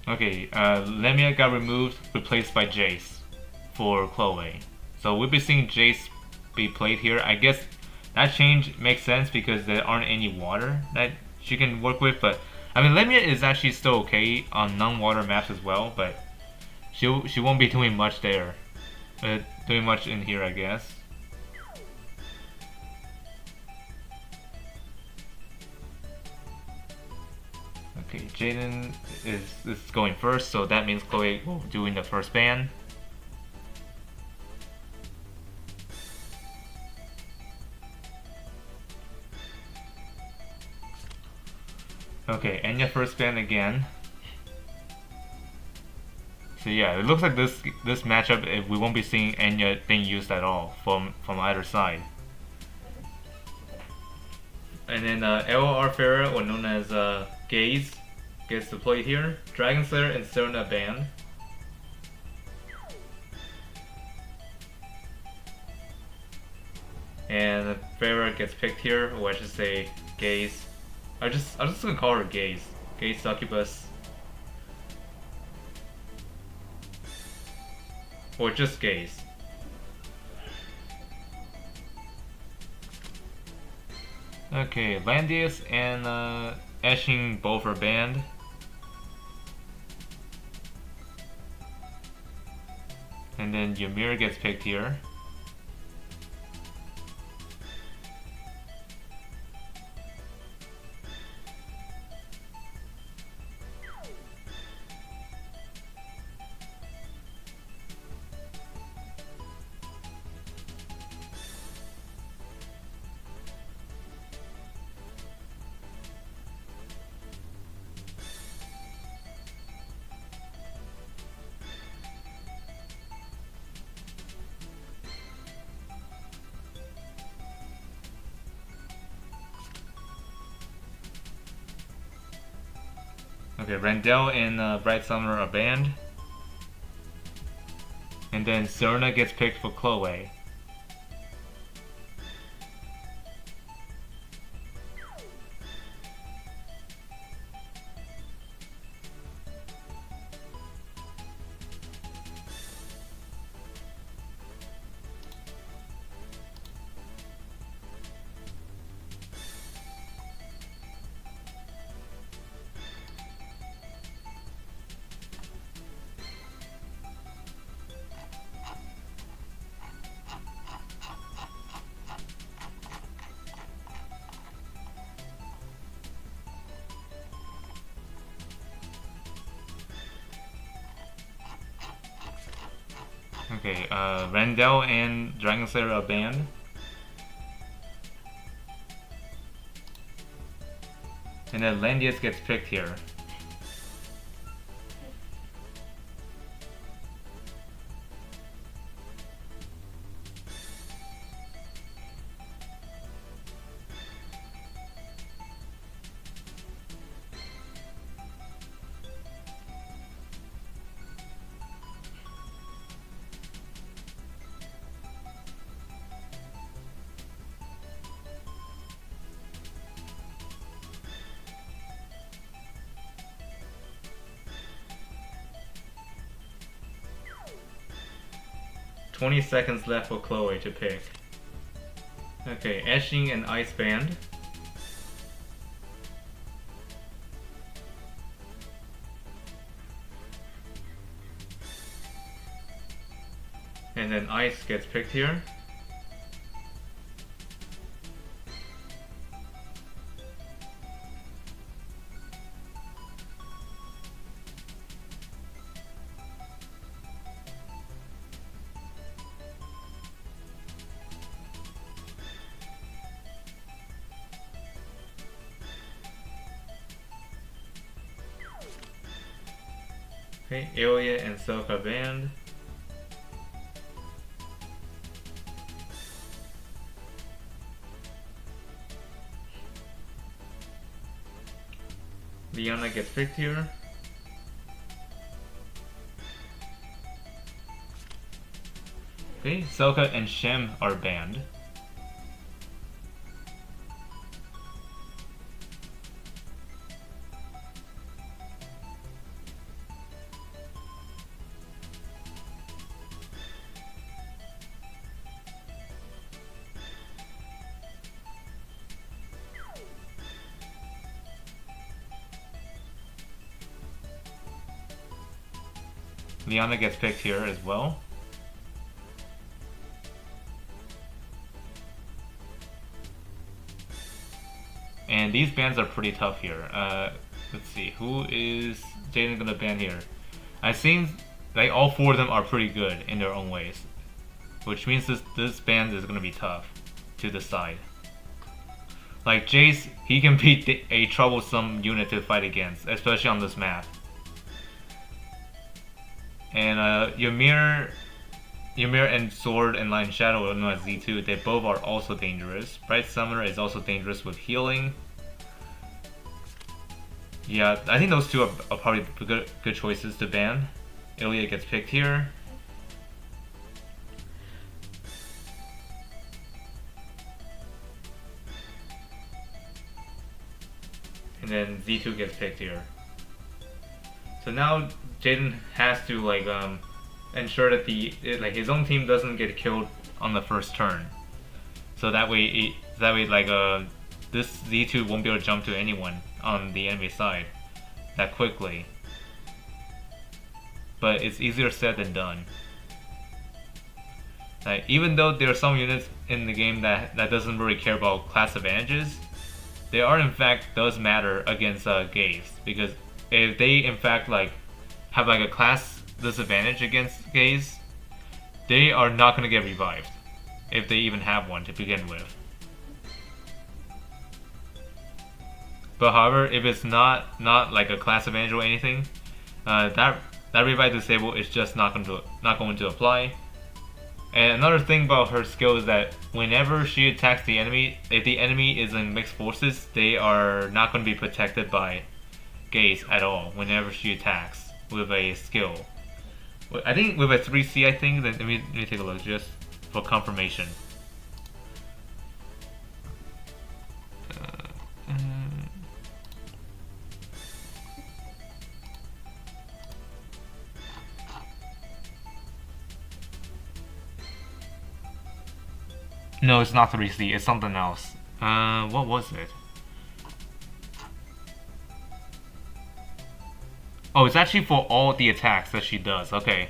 S1: Okay, Lemia got removed, replaced by Jace for Chloe. So we'll be seeing Jace be played here. I guess that change makes sense because there aren't any water that she can work with, but I mean Lemia is actually still okay on non-water maps as well, but she won't be doing much there. Doing much in here, I guess. Okay, Jayden is going first, so that means Chloe will be doing the first ban. Okay, Enya first ban again. So yeah, it looks like this matchup we won't be seeing Enya being used at all from either side. And then LOR Farah, or known as Gaze, gets to play here. Dragon Slayer and Serena banned. And Farah gets picked here, or I should say Gaze. I'm just gonna call her Gaze. Gaze Succubus. Or just Gaze. Okay, Landius and Eshing both are banned. And then Ymir gets picked here. Okay, Randall and Bright Summer are banned. And then Serena gets picked for Chloe. Okay, Randall and Langrisser are banned. And then Landius gets picked here. "20 seconds left for Chloe to pick." Okay, Etching and Ice Band. And then Ice gets picked here. Okay, Ilya and Soka banned. Liana gets picked here. Okay, Soka and Shem are banned. Liana gets picked here as well. And these bans are pretty tough here. Let's see, who is Jayden gonna ban here? I think like all four of them are pretty good in their own ways, which means this ban is gonna be tough to decide. Like Jace, he can be a troublesome unit to fight against, especially on this map. And Ymir and Sword and Lion Shadow, known as Z2, they both are also dangerous. Bright Summoner is also dangerous with healing. Yeah, I think those two are probably good choices to ban. Ilya gets picked here. And then Z2 gets picked here. So now Jayden has to like ensure that his own team doesn't get killed on the first turn. So that way this Z2 won't be able to jump to anyone on the enemy side that quickly. But it's easier said than done. Like, even though there are some units in the game that doesn't really care about class advantages, they are in fact does matter against Gaze, because if they in fact like have like a class disadvantage against Gaze, they are not gonna get revived if they even have one to begin with. But however, if it's not like a class advantage or anything, that revive disable is just not going to apply. And another thing about her skill is that whenever she attacks the enemy, if the enemy is in mixed forces, they are not going to be protected by Gaze at all whenever she attacks with a skill. I think with a 3C, I think, then let me take a look just for confirmation. No, it's not 3C, it's something else. What was it? Oh, it's actually for all the attacks that she does. Okay.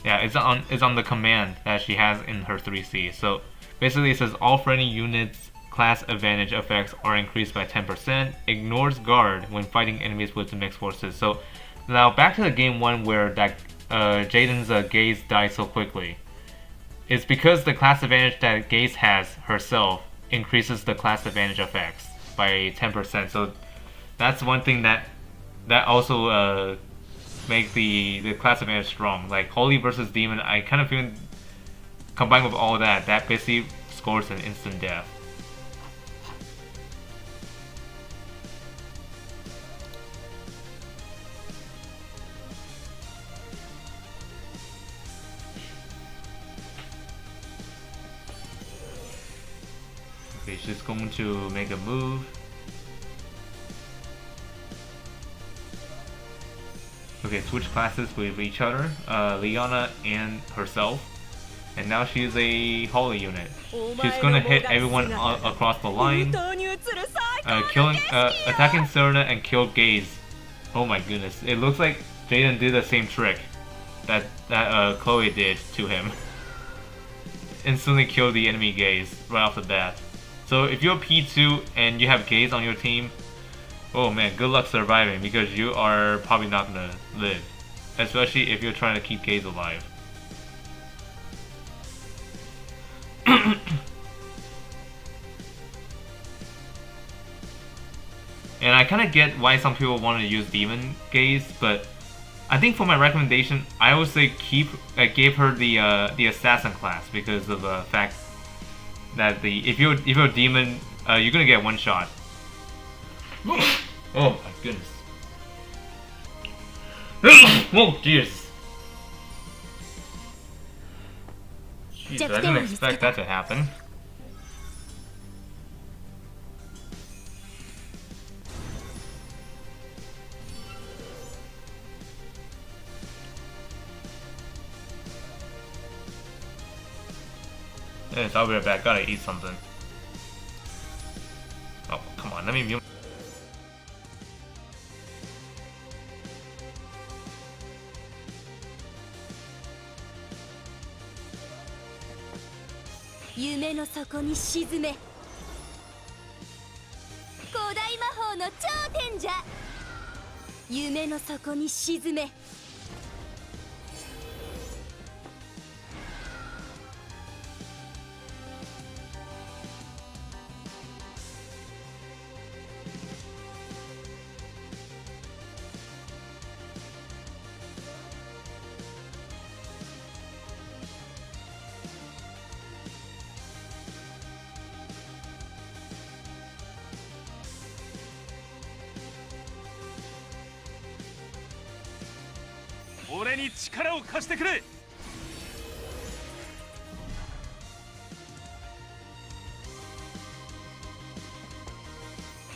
S1: Yeah, it's on the command that she has in her 3C. So basically it says all friendly units class advantage effects are increased by 10%, ignores guard when fighting enemies with the mixed forces. So now back to the game 1 where that Jayden's gaze died so quickly. It's because the class advantage that Gaze has herself increases the class advantage effects by 10%. So that's one thing that also make the class advantage strong. Like Holy versus Demon, I kind of feel combined with all that basically scores an instant death. Okay, she's going to make a move. Okay, switch classes with each other, Liana and herself. And now she's a Holy unit. She's gonna hit everyone across the line, attacking Serena and kill Gaze. Oh my goodness, it looks like Jayden did the same trick that Chloe did to him. Instantly kill the enemy Gaze right off the bat. So if you're P2 and you have Gaze on your team, oh man, good luck surviving because you are probably not gonna live. Especially if you're trying to keep Gaze alive. And I kind of get why some people want to use Demon Gaze, but I think for my recommendation, I would say give her the Assassin class because of the fact that if you're a Demon, you're gonna get one shot. Oh my goodness! Oh jeez! Jeez, I didn't expect that to happen. Yes, I'll be right back. Gotta eat something. Oh, come on. Let me mute.
S2: 夢の底に沈め古代魔法の頂点じゃ夢の底に沈め
S3: 俺に力を貸してくれ。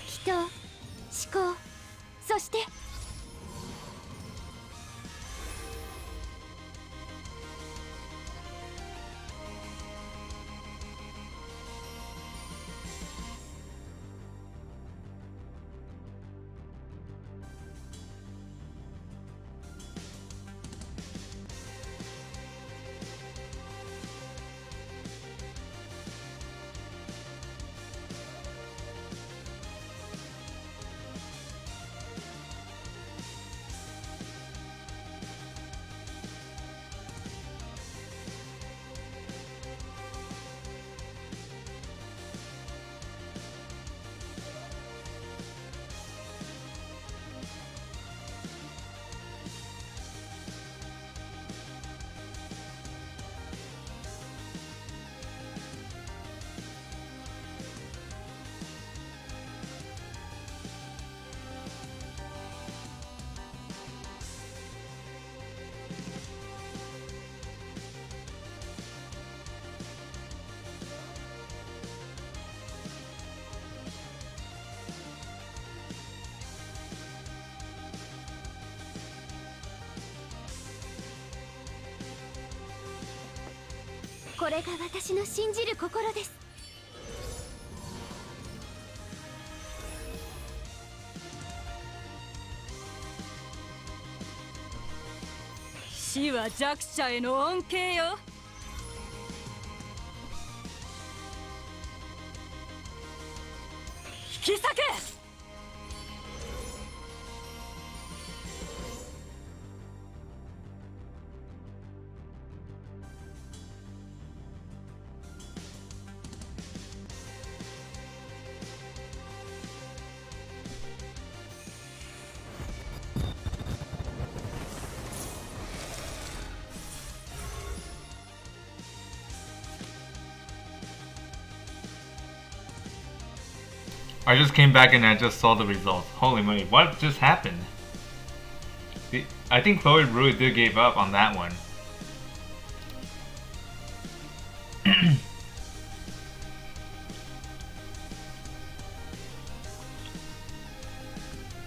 S2: 人、思考、そしてこれが私の信じる心です。死は弱者への恩恵よ。引き裂け。
S1: I just came back and I just saw the results. Holy moly, what just happened? I think Chloe really did give up on that one.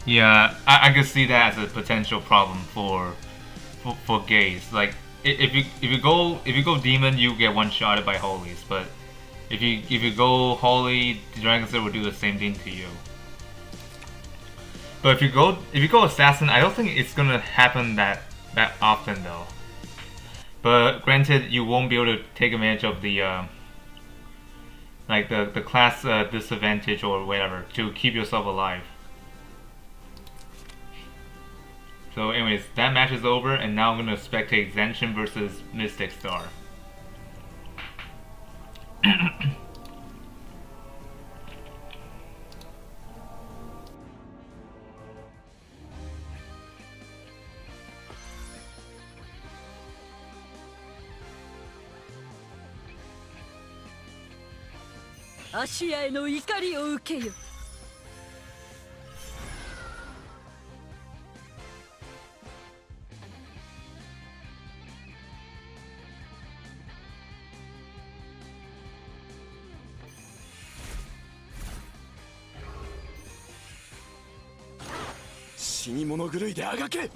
S1: Yeah, I could see that as a potential problem for gays. Like if you go demon, you get one shotted by holies, but if you go holy, the Langrisser will do the same thing to you. But if you go assassin, I don't think it's gonna happen that often though. But granted, you won't be able to take advantage of the like the class disadvantage or whatever to keep yourself alive. So anyways, that match is over, and now I'm gonna spectate Zenshin versus Mystic Star.
S2: Ashia への怒りを受けよ。
S3: 死に物狂いであがけ。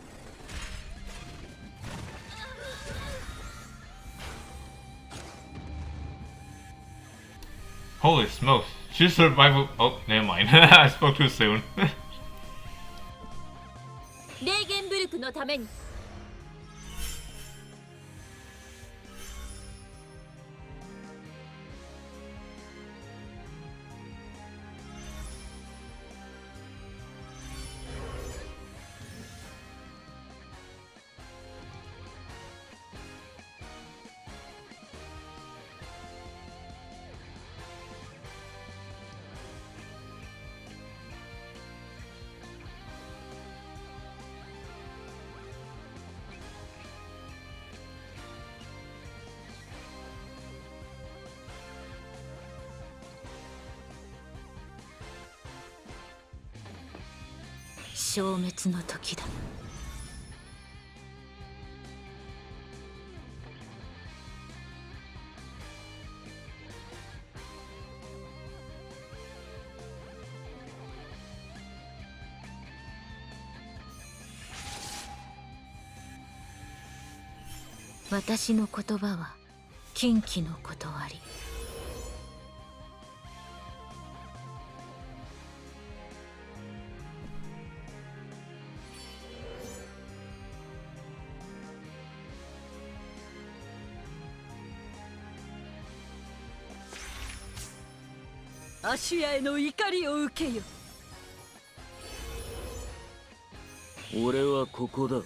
S1: Holy smokes, she survived. Oh, never mind. I spoke too soon.
S2: レーゲンブルクのために。消滅の時だ。私の言葉は禁忌の断り。アシュアへの怒りを受けよ。
S3: 俺はここだ。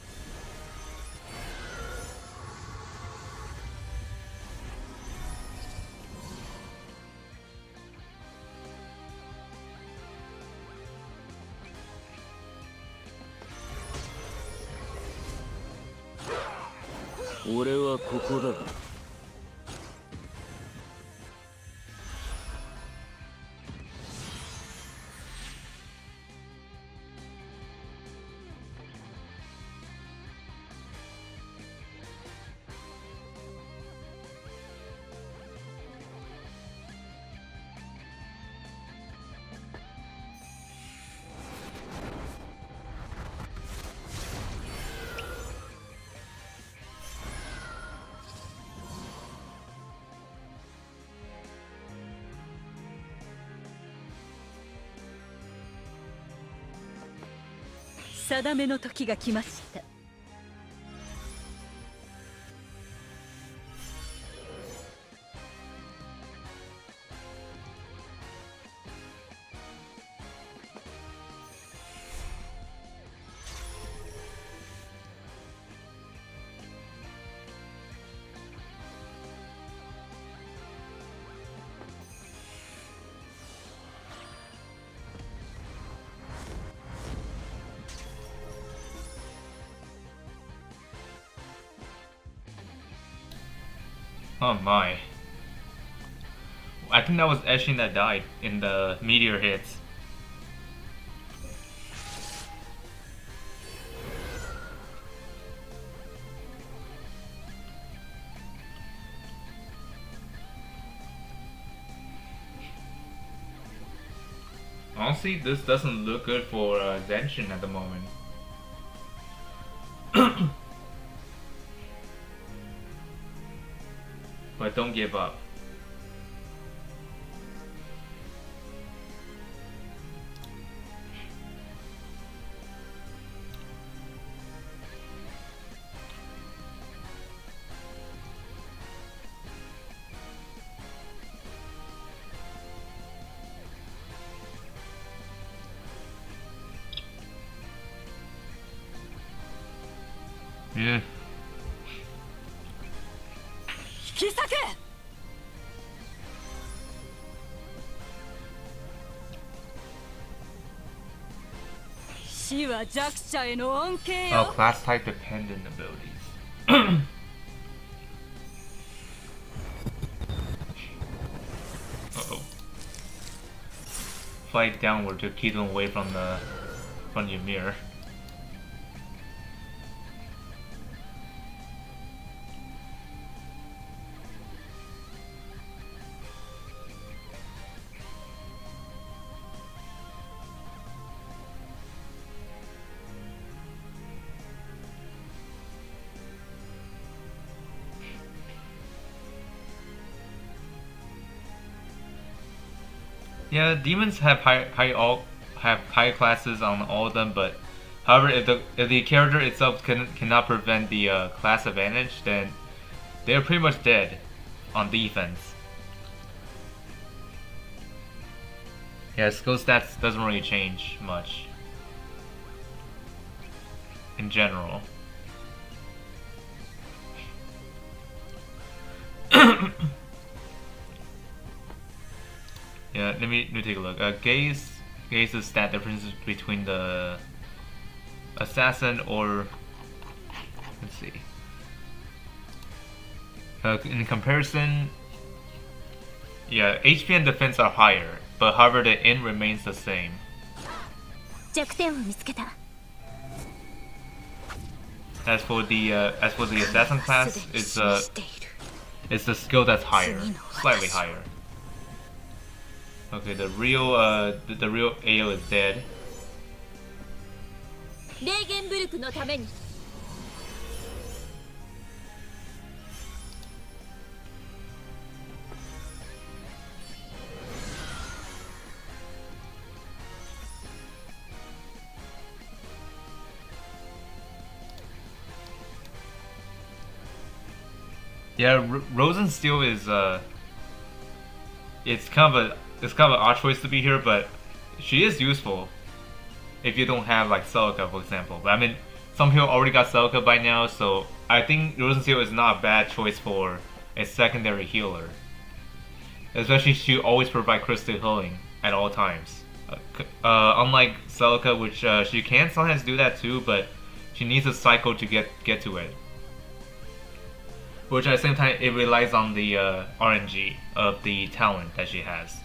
S3: 俺はここだ。
S2: 定めの時が来ました。
S1: Oh my. I think that was Eshin that died in the meteor hits. Honestly, this doesn't look good for Zenshin at the moment. But don't give up. Yeah.
S2: 引き裂け。死は弱者への恩恵
S1: Oh,
S2: よ。
S1: class type dependent abilities. Uh-oh. Fly downward to keep them away from your mirror. Yeah, demons have high classes on all of them, but however, if the character itself cannot prevent the class advantage, then they are pretty much dead on defense. Yeah, skill stats doesn't really change much in general. Yeah, let me take a look. Gaze's stat differences between the assassin or let's see. In comparison, yeah, HP and defense are higher, but however the int remains the same.
S2: 弱点を見つけた。
S1: As for the assassin class,
S2: すでに
S1: it's
S2: 示している。
S1: it's the skill that's higher, slightly higher. Okay, the real AO is dead.
S2: レーゲンブルクのために。
S1: Yeah, Rosensteel is it's kind of an odd choice to be here, but she is useful if you don't have like Celica, for example. But I mean, some people already got Celica by now, so I think Rosensteel is not a bad choice for a secondary healer. Especially she always provide crystal healing at all times. Unlike Celica, which she can sometimes do that too, but she needs a cycle to get to it. Which at the same time, it relies on the RNG of the talent that she has.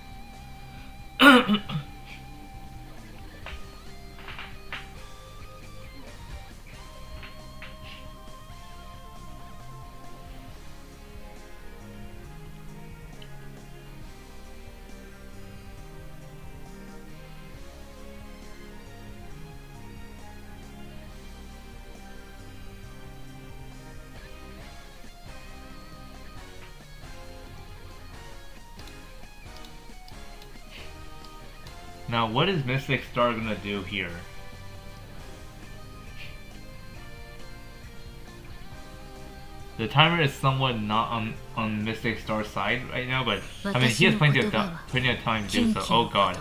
S1: Now, what is Mystic Star gonna do here? The timer is somewhat not on Mystic Star's side right now, but I mean he has plenty of time to do so. Oh god,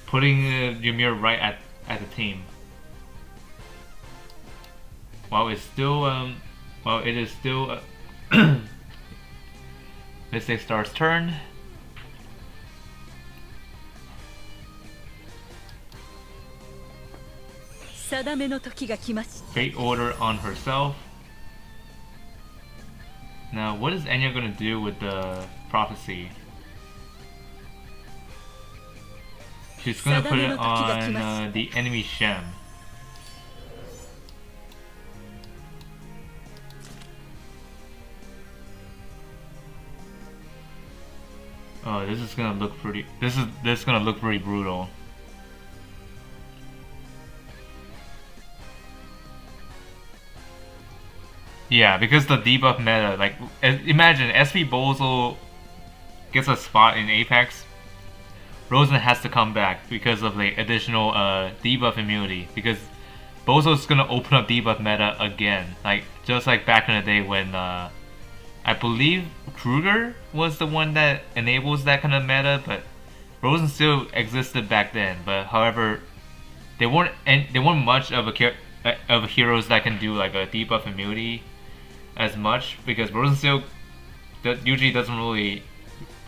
S1: putting Ymir right at the team. While it's still it is still Mystic Star's turn. Fate Order on herself. Now, what is Enya gonna do with the prophecy? She's gonna put it on the enemy Shem. Oh, this is gonna look pretty. This is gonna look pretty brutal. Yeah, because the debuff meta, like, imagine SP Bozo gets a spot in Apex, Rosen has to come back because of the additional debuff immunity, because Bozo's gonna open up debuff meta again, like just like back in the day when I believe Kruger was the one that enables that kind of meta, but Rosen still existed back then. But however, they weren't much of a heroes that can do like a debuff immunity as much, because Rosen still usually doesn't really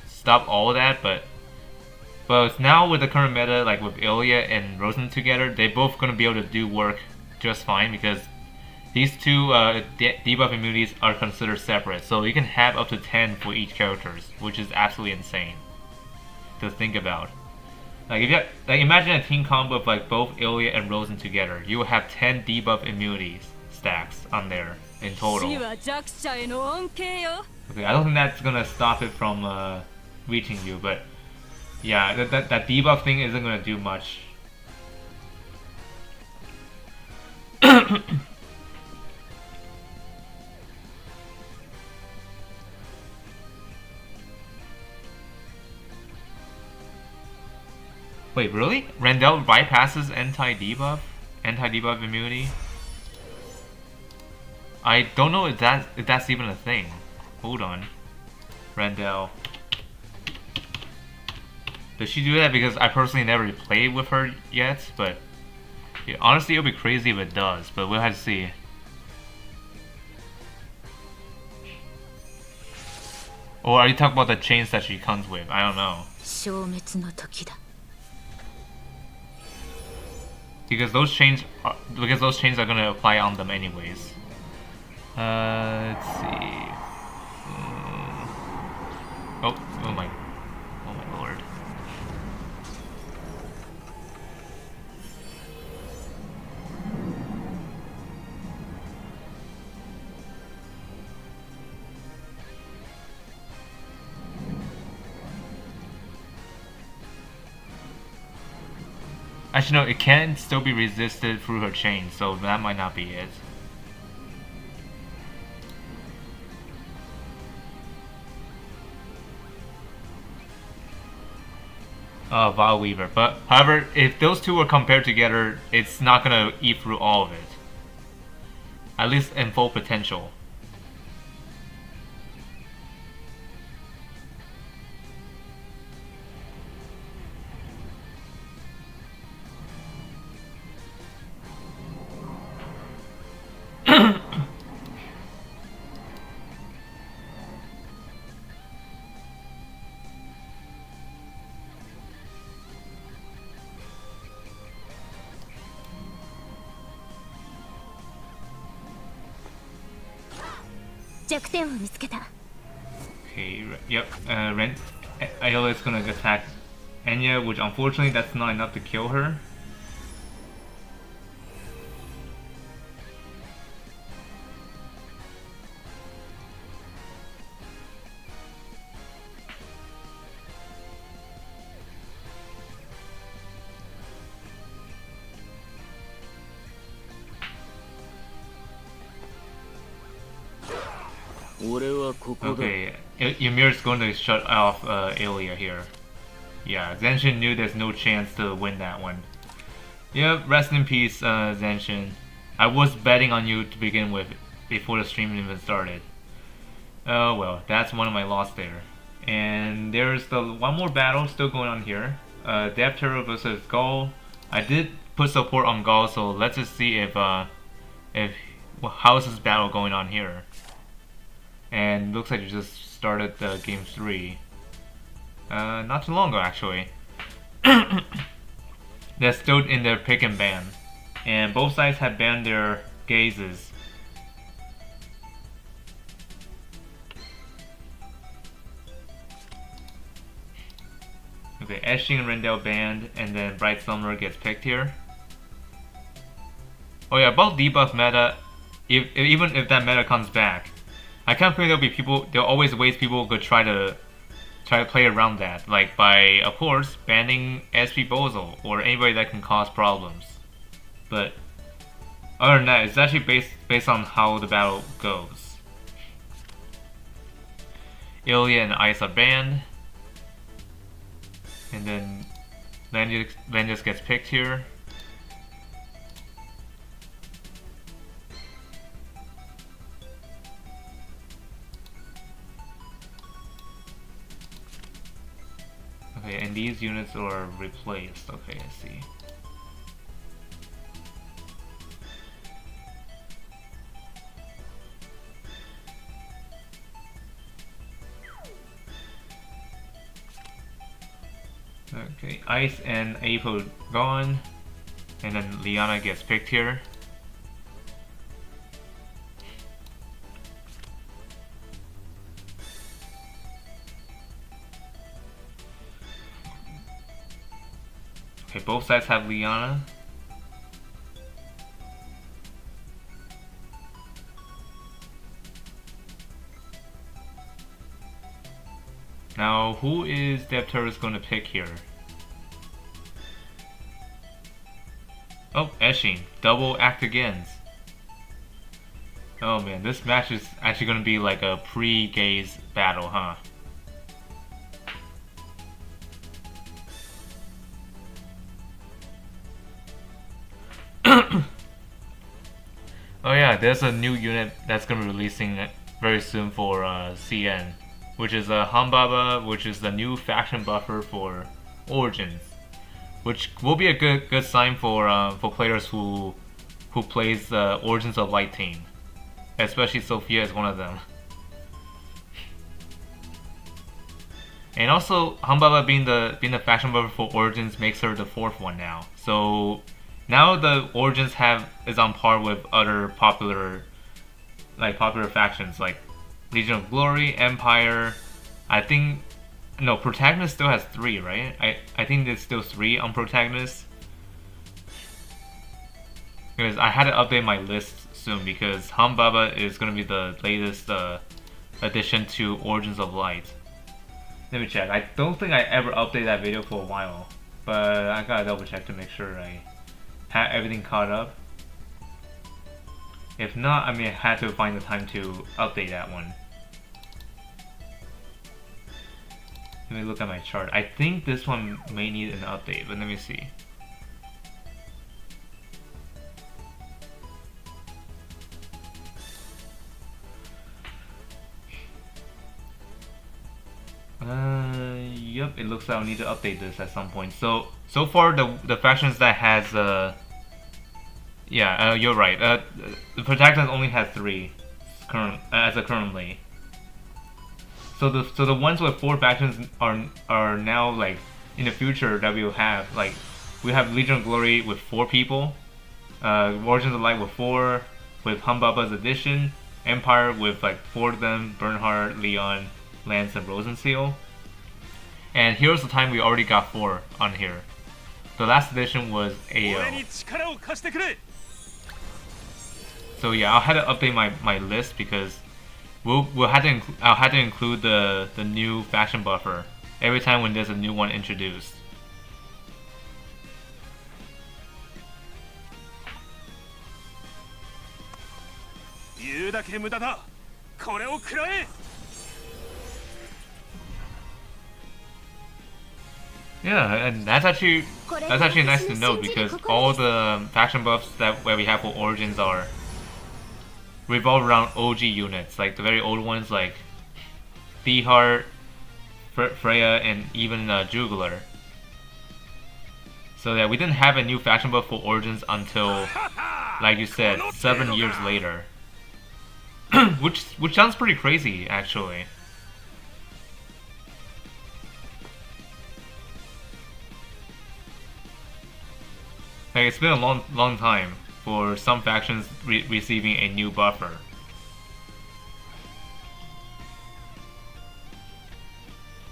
S1: stop all of that. But now with the current meta, like with Ilya and Rosen together, they're both gonna be able to do work just fine, because these two debuff immunities are considered separate, so you can have up to 10 for each characters, which is absolutely insane to think about. Like if you have, like imagine a team combo of like both Ilya and Rosen together, you will have 10 debuff immunities stacks on there in total. Okay, I don't think that's gonna stop it from reaching you, but yeah, that debuff thing isn't gonna do much. Wait, really? Randall bypasses anti-debuff immunity? I don't know if that's even a thing. Hold on. Randall. Does she do that? Because I personally never played with her yet, but yeah, honestly, it would be crazy if it does, but we'll have to see. Or are you talking about the chains that she comes with? I don't know. Because those chains are gonna apply on them anyways. Let's see. Oh my lord. Actually, no, it can still be resisted through her chain, so that might not be it. Vile Weaver. But, however, if those two were compared together, it's not gonna eat through all of it. At least in full potential. Okay, yep, Ayla is gonna attack Enya, which unfortunately that's not enough to kill her. Okay, Ymir's going to shut off Ilya here. Yeah, Zenshin knew there's no chance to win that one. Yep, rest in peace, Zenshin. I was betting on you to begin with before the stream even started. Oh well, that's one of my loss there. And there's one more battle still going on here. Dapchier versus Gall. I did put support on Gall, so let's just see if how's this battle going on here. And looks like you just started game 3. Not too long ago, actually. They're still in their pick and ban. And both sides have banned their gazes. Okay, Ashing and Rendell banned, and then Bright Summer gets picked here. Oh yeah, about debuff meta, even if that meta comes back, I can't think there'll always ways people could try to play around that, like by, of course, banning SP Bozo or anybody that can cause problems. But Other than that, it's actually based on how the battle goes. Ilya and Ice are banned. And then Langrisser gets picked here. Okay, and these units are replaced. Okay, I see. Okay, Ice and Apo gone, and then Liana gets picked here. Okay, both sides have Liana. Now, who is Dapchier going to pick here? Oh, Eshin. Double act agains. Oh man, this match is actually going to be like a pre-gaze battle, huh? Oh yeah, there's a new unit that's going to be releasing very soon for CN, which is Hanbaba, which is the new faction buffer for Origins, which will be a good sign for players who plays the Origins of Light team, especially Sophia is one of them. And also, Hanbaba being the faction buffer for Origins makes her the 4th one now. So now the Origins is on par with other popular factions like Legion of Glory, Empire. I think no, Protagonist still has 3, right? I think there's still 3 on Protagonist. Because I had to update my list soon because Hanbaba is gonna be the latest addition to Origins of Light. Let me check. I don't think I ever updated that video for a while, but I gotta double check to make sure I have everything caught up. If not, I mean I had to find the time to update that one. Let me look at my chart. I think this one may need an update, but let me see. Yep, it looks like I'll need to update this at some point. So far the factions that has you're right. The Protagonist only has 3 currently. So the ones with 4 factions are now like in the future that we'll have, like we have Legion of Glory with 4 people, Origins of Light with 4, with Hanbaba's addition, Empire with like 4 of them, Bernhard, Leon, Lance, and Rosenseal. And Heroes of Time we already got 4 on here. The last edition was AO. So yeah, I'll have to update my list because I'll have to include the new faction buffer every time when there's a new one introduced. Yeah, and that's actually nice to know because all the faction buffs that we have for Origins revolve around OG units, like the very old ones like Theheart, Freya, and even Jugular. So yeah, we didn't have a new faction buff for Origins until, like you said, 7 years later. which sounds pretty crazy, actually. Like, it's been a long time for some factions receiving a new buffer.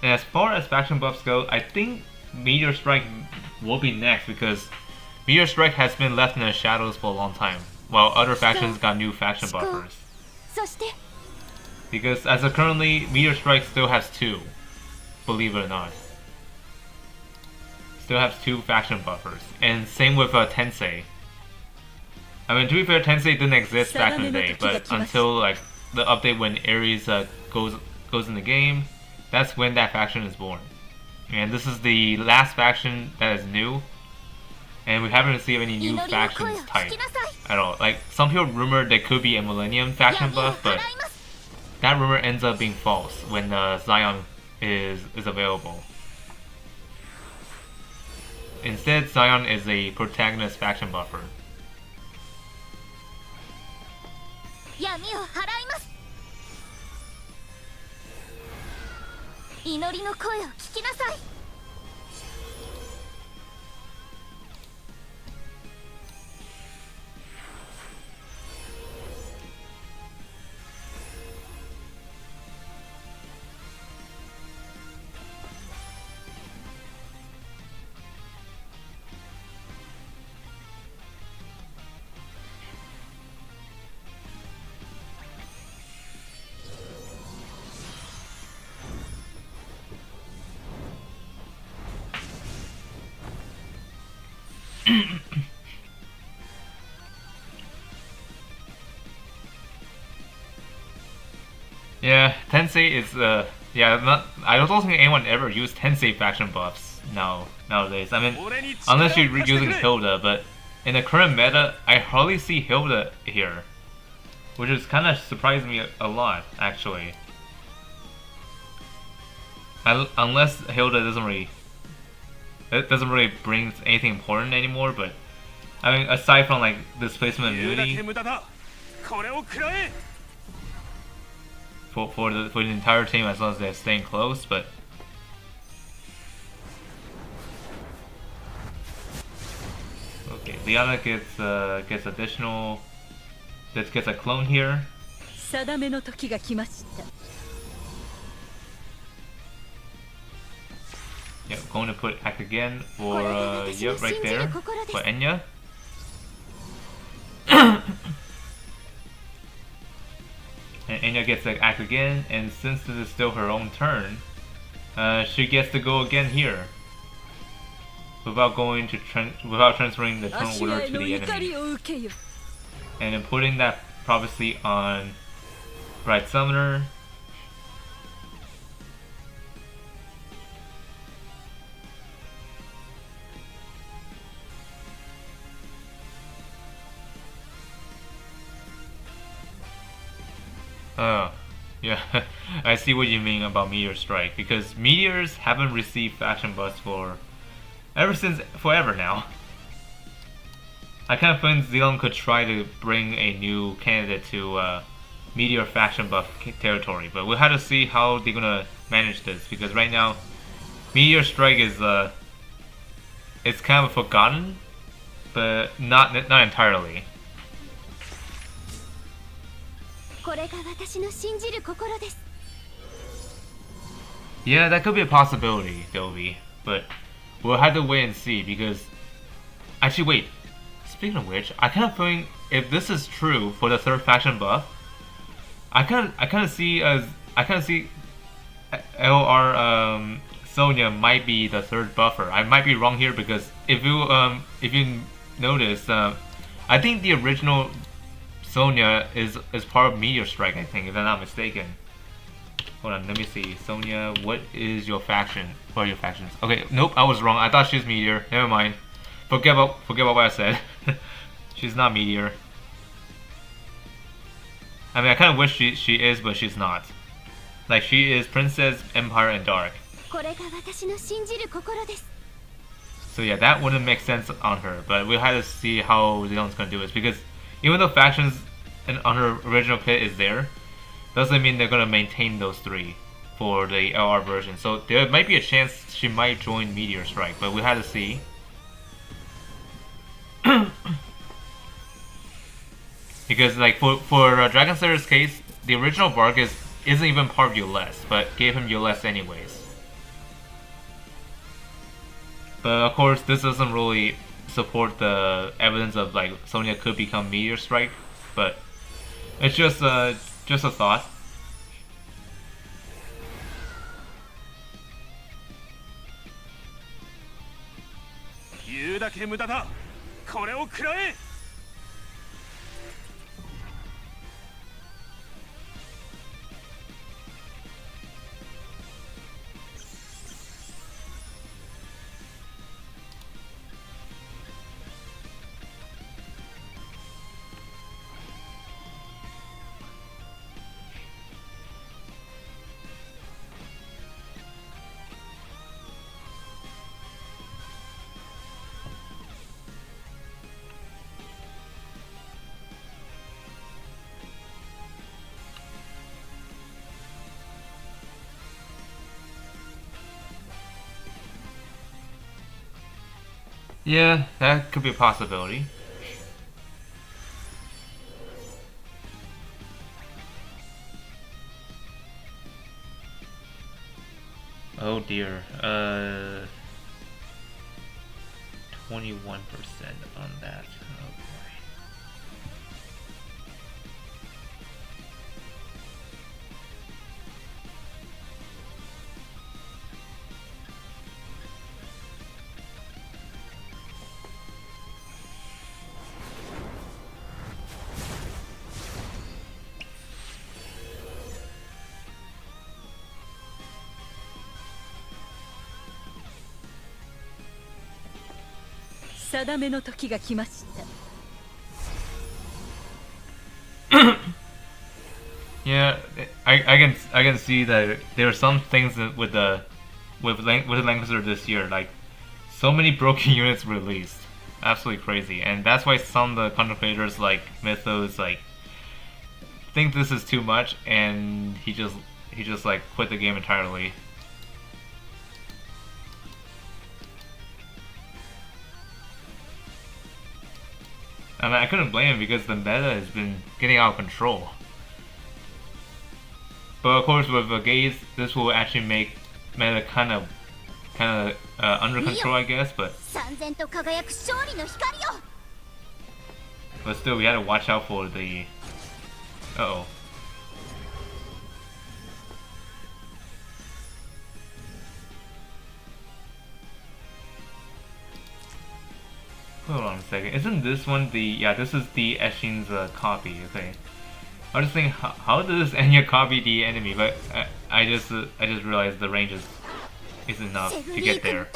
S1: And as far as faction buffs go, I think Meteor Strike will be next because Meteor Strike has been left in the shadows for a long time, while other factions got new faction buffers. Because as of currently, Meteor Strike still has 2, believe it or not. Still has 2 faction buffers, and same with Tensei. I mean, to be fair, Tensei didn't exist back in the day, but until like the update when Ares goes in the game, that's when that faction is born. And this is the last faction that is new, and we haven't received any new factions type at all. Like, some people rumored there could be a Millennium faction buff, but that rumor ends up being false when Zion is available. Instead, Zion is a protagonist faction buffer.
S2: 闇を払います。祈りの声を聞きなさい。
S1: Yeah, Tensei is I don't think anyone ever used Tensei faction buffs nowadays. I mean, unless you're using Hilda, but in the current meta, I hardly see Hilda here, which is kind of surprised me a lot, actually. Unless Hilda doesn't really bring anything important anymore, but I mean, aside from like displacement immunity for the entire team, as long as they're staying close, but okay, Liana gets additional. Gets a clone here. Yep, going to put Act again for yep, right there for Enya. And Enya gets the Act again, and since this is still her own turn, she gets to go again here without transferring the turn order to the enemy, and then putting that prophecy on Bright Summoner. Oh, yeah, I see what you mean about Meteor Strike, because Meteors haven't received faction buffs forever now. I kind of think Zealand could try to bring a new candidate to Meteor faction buff territory, but we'll have to see how they're gonna manage this, because right now Meteor Strike is it's kind of forgotten, but not entirely. Yeah, that could be a possibility, Dovey, but we'll have to wait and see, because actually wait, speaking of which, I kind of think if this is true for the third faction buff, I kind of see LR Sonya might be the third buffer. I might be wrong here, because if you notice, I think the original Sonya is part of Meteor Strike, I think, if I'm not mistaken. Hold on, let me see. Sonya, what is your faction? What are your factions? Okay, nope, I was wrong. I thought she was Meteor. Never mind. Forget about what I said. She's not Meteor. I mean, I kind of wish she is, but she's not. Like, she is Princess, Empire, and Dark. So yeah, that wouldn't make sense on her, but we'll have to see how Zealand's gonna do this, because even though factions on her original kit is there, doesn't mean they're gonna maintain those three for the LR version. So there might be a chance she might join Meteor Strike, but we'll have to see. Because like for Dragon Slayer's case, the original Vargas isn't even part of Uless, but gave him Uless anyways. But of course, this doesn't really support the evidence of like Sonya could become Meteor Strike, but it's just a thought. Yeah, that could be a possibility. Oh dear. 21% on that. Oh boy. Yeah, I can see that there are some things that with the Langrisser this year, like so many broken units released, absolutely crazy, and that's why some of the content creators like Mythos like think this is too much, and he just like quit the game entirely. I mean, I couldn't blame him because the meta has been getting out of control. But of course, with the gaze, this will actually make meta kind of under control, I guess. But still, we had to watch out for the. Uh-oh. Hold on a second. Isn't this one the? Yeah, this is the Eshin's copy. Okay. I was just thinking, how does Enya copy the enemy? But I just realized the range is enough to get there.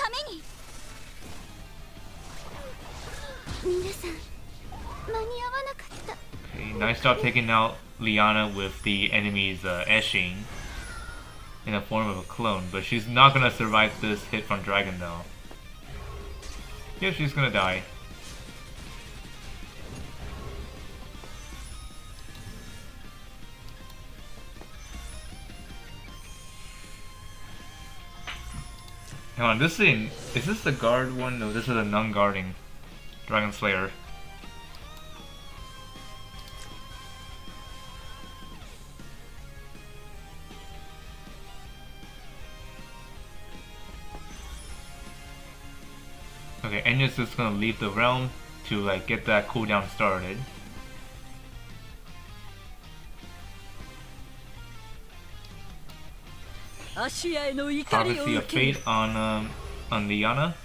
S1: Okay, nice job taking out Liana with the enemy's Eshin in the form of a clone, but she's not gonna survive this hit from Dragon though. Yeah, she's gonna die. Hang on, is this the guard one? No, this is a non-guarding Dragon Slayer. Okay, Enya's just gonna leave the realm to like get that cooldown started. Prophecy of Fate on Liana.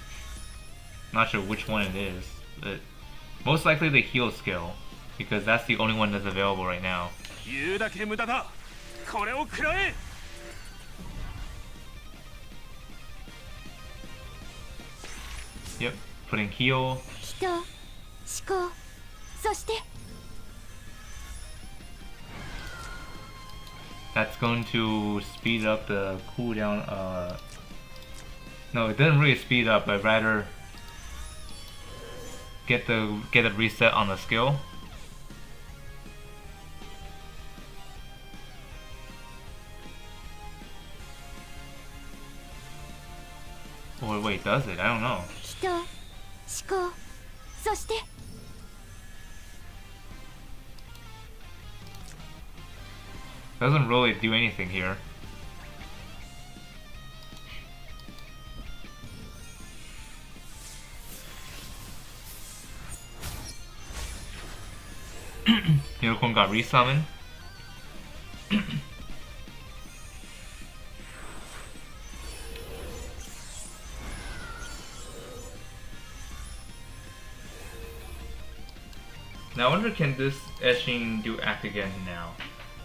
S1: Not sure which one it is, but most likely the heal skill, because that's the only one that's available right now. Yep, putting heal. That's going to speed up the cooldown. No, it didn't really speed up, but rather get a reset on the skill. Or wait, does it? I don't know. Doesn't really do anything here. Unicorn got resummoned. Now I wonder, can this Eshin do act again now?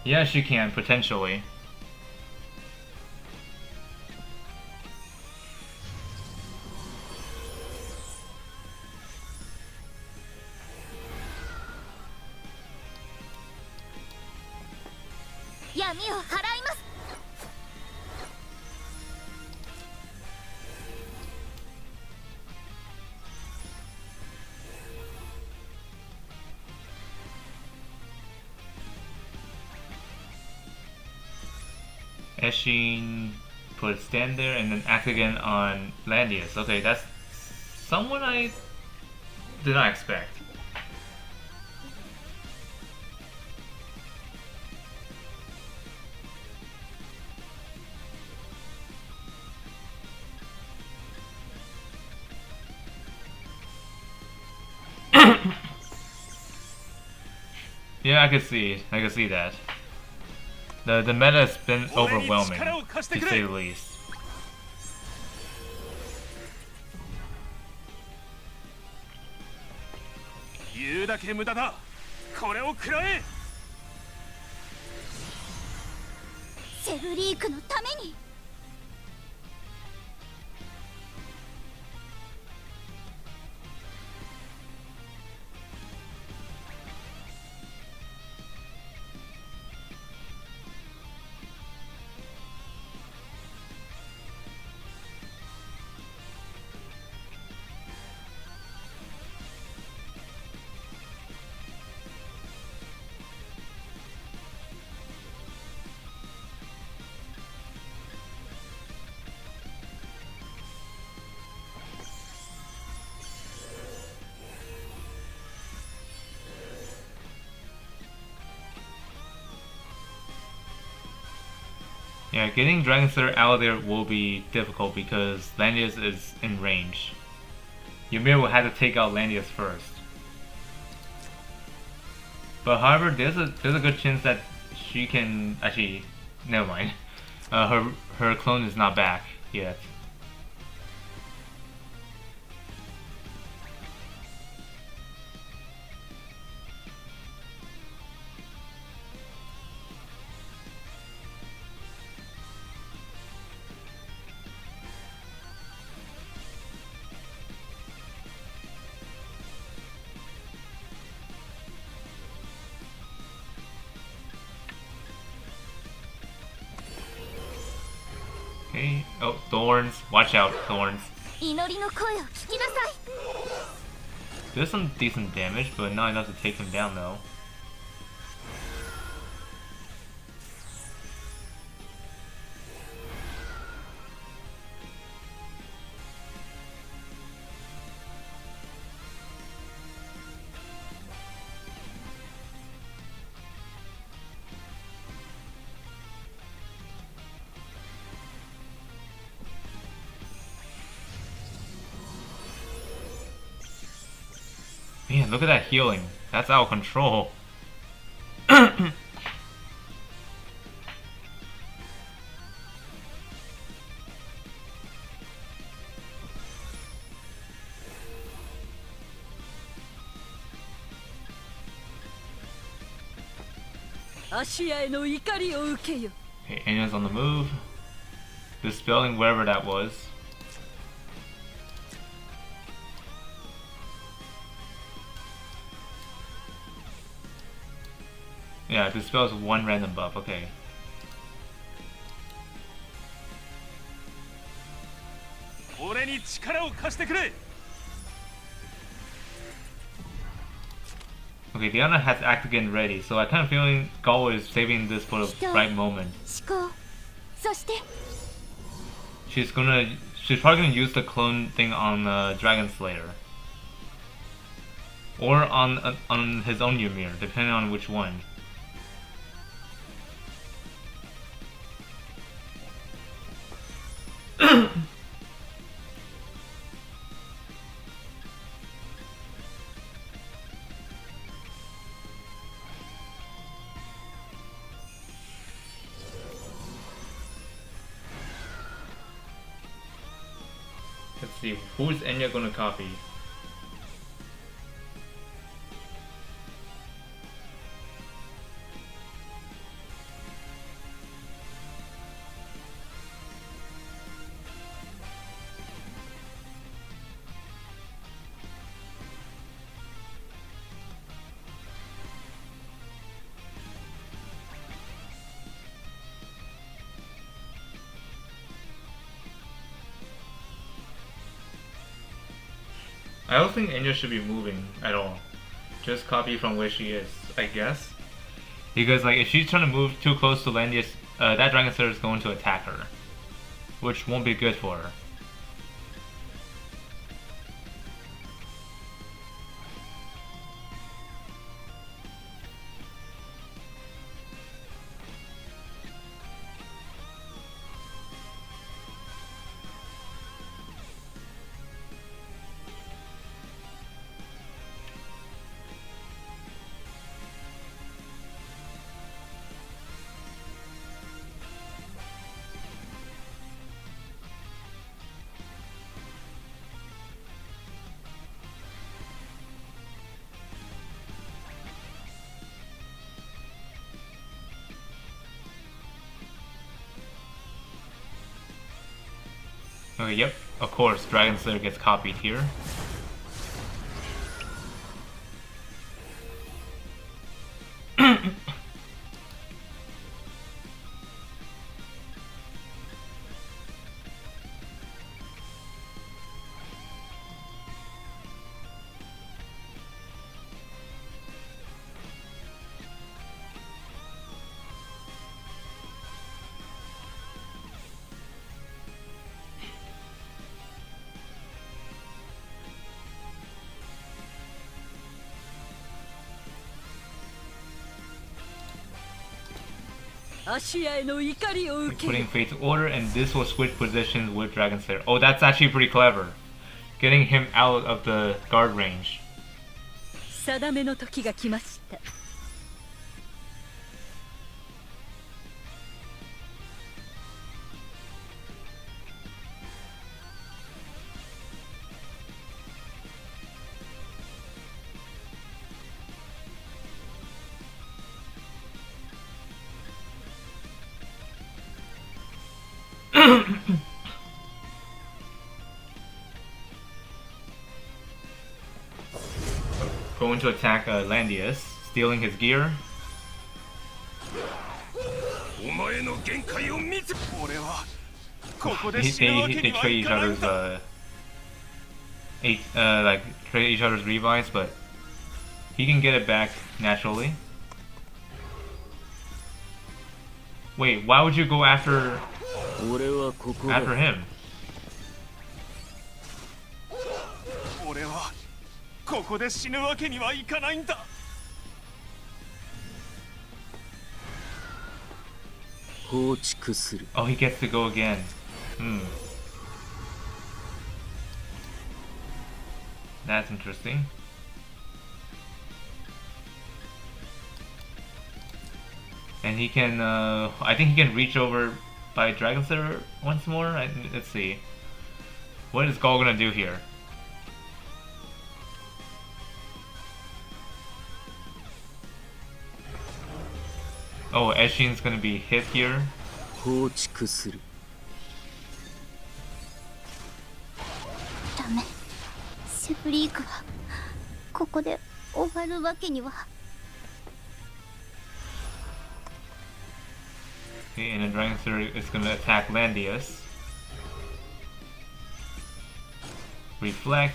S1: Yeah, she can, potentially. Eshin put stand there and then act again on Landius. Okay, that's someone I did not expect. Yeah, I could see it. I could see that. The meta has been overwhelming, to say the least.
S3: 言うだけ無駄だ。これを食らえ。
S2: セフリークのために。
S1: Yeah, getting Langrisser out of there will be difficult because Landius is in range. Ymir will have to take out Landius first. But however, there's a good chance that she can actually, never mind. Her clone is not back yet. Okay. Oh, thorns. Watch out, thorns.
S2: 祈りの声を聞きなさい。
S1: There's some decent damage, but not enough to take him down though. Man, look at that healing. That's out of control. Okay, Anya's on the move. Dispelling wherever that was. Yeah, dispels one random buff, okay. Okay, Diana has Actigan ready, so I kind of feeling Gao is saving this for the right moment. She's probably gonna use the clone thing on Dragon Slayer. Or on his own Ymir, depending on which one. Let's see, who's Enya gonna copy? I don't think Enya should be moving at all. Just copy from where she is, I guess. Because like if she's trying to move too close to Landius, that Dragon Slayer is going to attack her. Which won't be good for her. Okay, yep, of course, Dragon Slayer gets copied here. Putting Fate's order, and this will switch positions with Dragon Slayer. Oh, that's actually pretty clever. Getting him out of the guard range.
S2: 定めの時が来ました。
S1: Going to attack Landius, stealing his gear. They trade each other's like trade each other's revives, but he can get it back naturally. Wait, why would you go after him?
S3: ここで死ぬわけにはいかないんだ。
S1: Oh, he gets to go again. That's interesting. And he can, I think he can reach over by Dragon Slayer once more. Let's see. What is Gaul gonna do here? Oh, Eshin's gonna be hit here.
S2: 放逐する。ダメ。セブリークはここで終わるわけには。
S1: Okay, and the Dragon Slayer is gonna attack Landius. Reflect.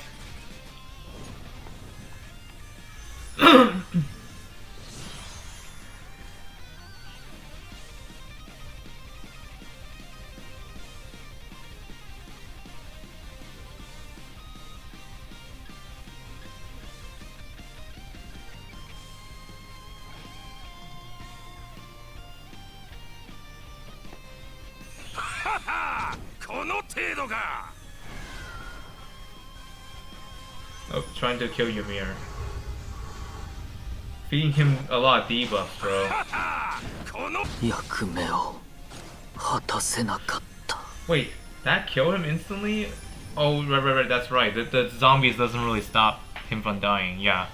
S1: Oh, trying to kill Ymir. Feeding him a lot of debuffs, bro. Wait, that killed him instantly? Oh, right, that's right. The zombies doesn't really stop him from dying, yeah.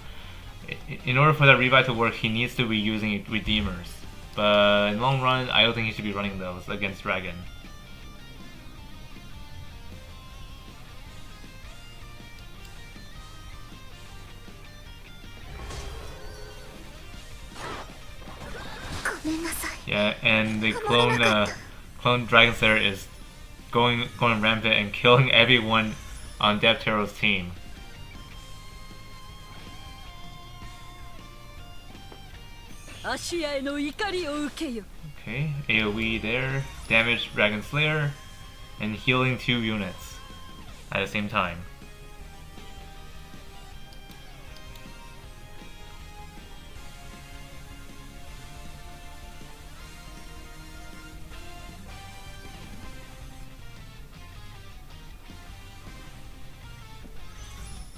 S1: In order for that revive to work, he needs to be using Redeemers. But in the long run, I don't think he should be running those against Dragon. Yeah, and the clone Dragon Slayer is going rampant and killing everyone on Dapchier's team. Okay, AoE there, damage Dragon Slayer, and healing 2 units at the same time.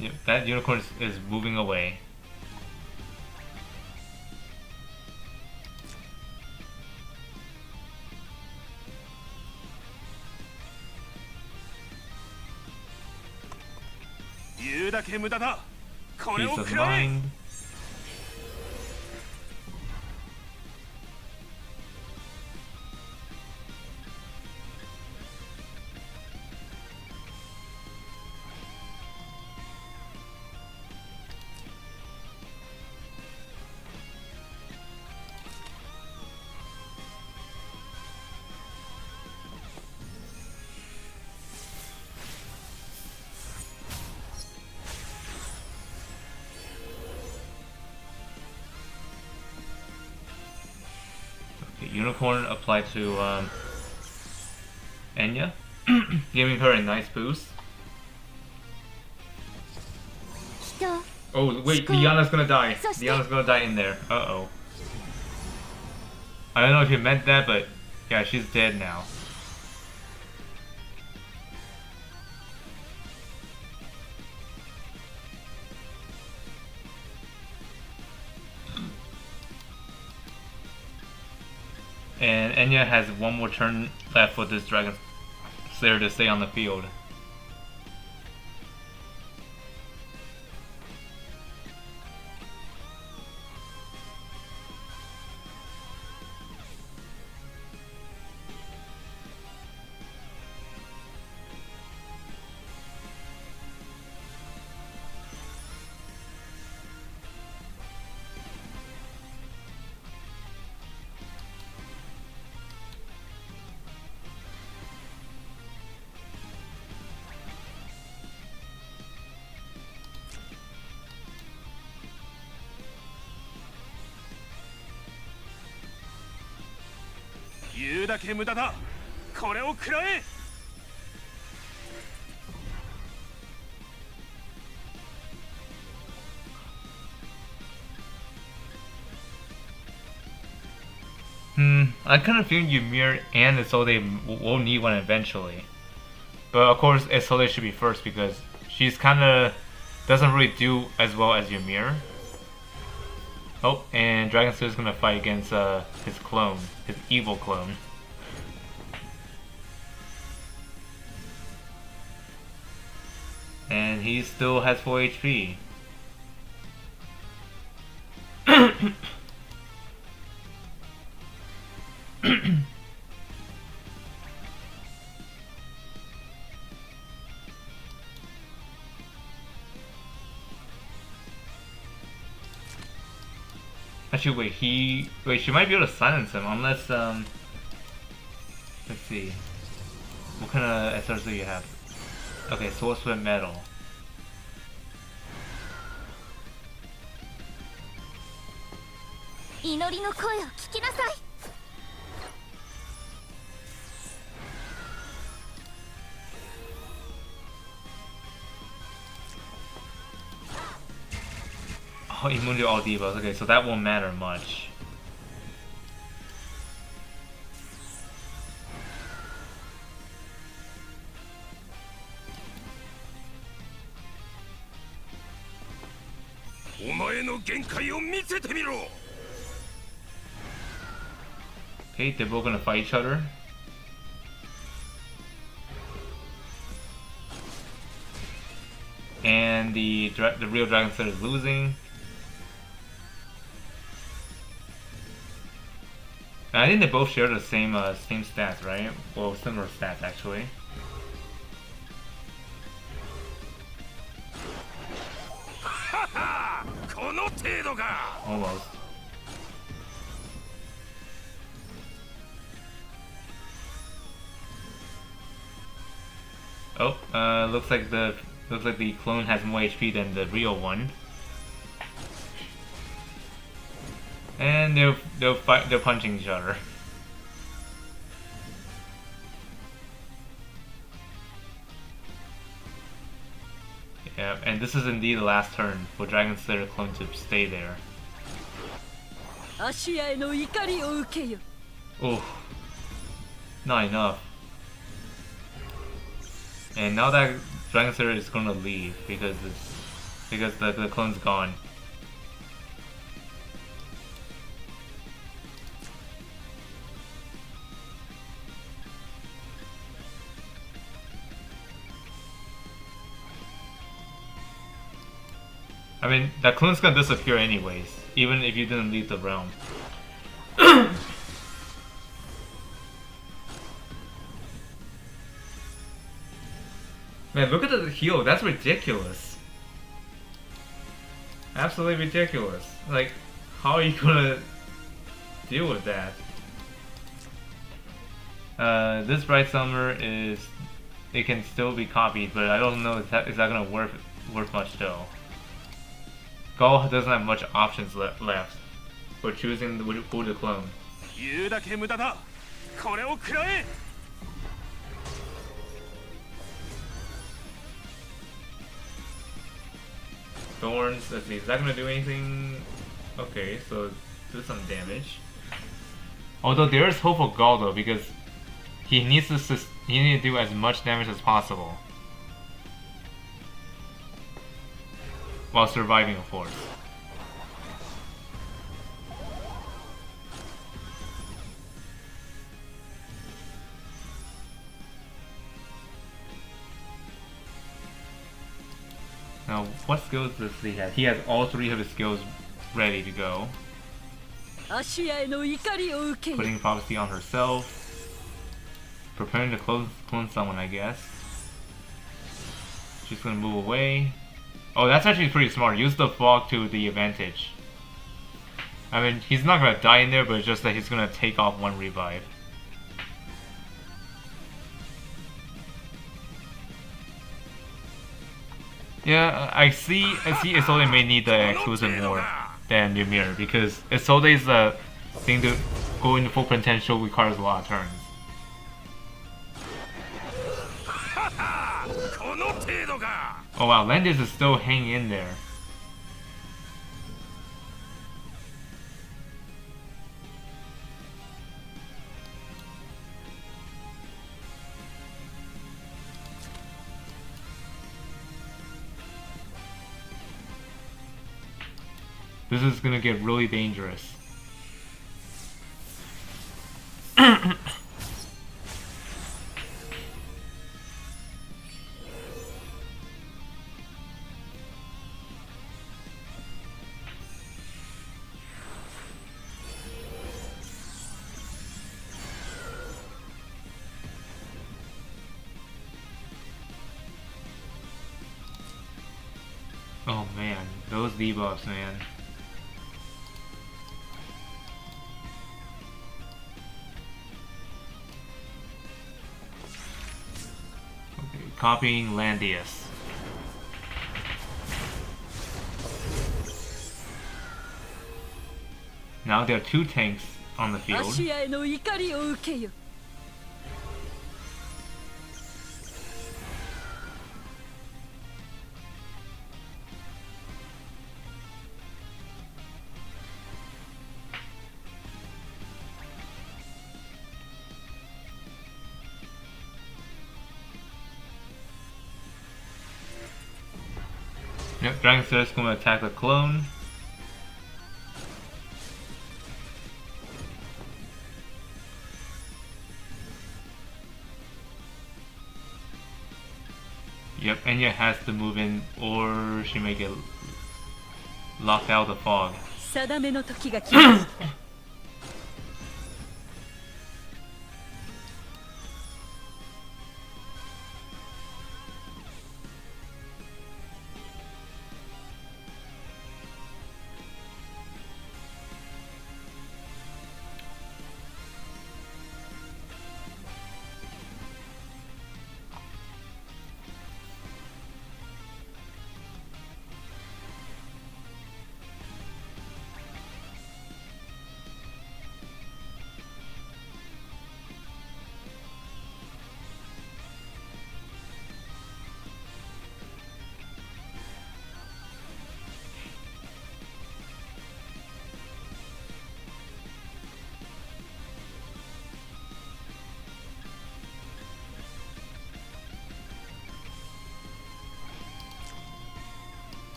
S1: Yep, that unicorn is moving away. Peace of mind. Unicorn applied to Enya, giving her a nice boost. Oh wait, Diana's gonna die. Diana's gonna die in there. Uh-oh. I don't know if you meant that, but yeah, she's dead now. And Enya has one more turn left for this Dragon Slayer to stay on the field. I kind of feel Ymir and Isolde will need one eventually. But of course Isolde should be first because she's kind of doesn't really do as well as Ymir. Oh, and Dragon Slayer is gonna fight against his clone, his evil clone. And he still has 4 HP. Actually, wait, she might be able to silence him unless, let's see. What kind of SRs do you have? Okay, Soul Sweat Metal. Oh, immune to all debuffs. Okay, so that won't matter much. Okay, they're both gonna fight each other. And the real Dragon Slayer is losing. I think they both share the same stats, right? Well, similar stats actually. Almost. Oh, looks like the clone has more HP than the real one. And they're punching each other. Yeah, and this is indeed the last turn for Dragon Slayer clone to stay there. Oh, not enough. And now that Dragon Slayer is gonna leave because the clone's gone. I mean, that clone's gonna disappear anyways, even if you didn't leave the realm. Man, look at the heal, that's ridiculous. Absolutely ridiculous. Like, how are you gonna deal with that? This Bright Summer it can still be copied, but I don't know if that is that gonna worth much though. Gall doesn't have much options left for choosing who to clone.
S3: 言うだけ無駄だ。これを食らえ。
S1: Thorns, let's see, is that gonna do anything? Okay, so do some damage. Although there is hope for Gall though, because he needs to do as much damage as possible while surviving, of course. Now, what skills does he have? He has all 3 of his skills ready to go. Putting prophecy on herself. Preparing to clone someone, I guess. She's gonna move away. Oh, that's actually pretty smart. Use the fog to the advantage. I mean, he's not gonna die in there, but it's just that he's gonna take off 1 revive. Yeah, I see Isolde may need the exclusive more than Ymir, because Isolde's thing to go into full potential requires a lot of turns. Oh wow, Landis is still hanging in there. This is gonna get really dangerous. Oh man, those debuffs, man. Okay, copying Landius. Now there are 2 tanks on the field. Yep, Dragon's is going to attack the clone. Yep, Enya has to move in or she may get locked out of the fog.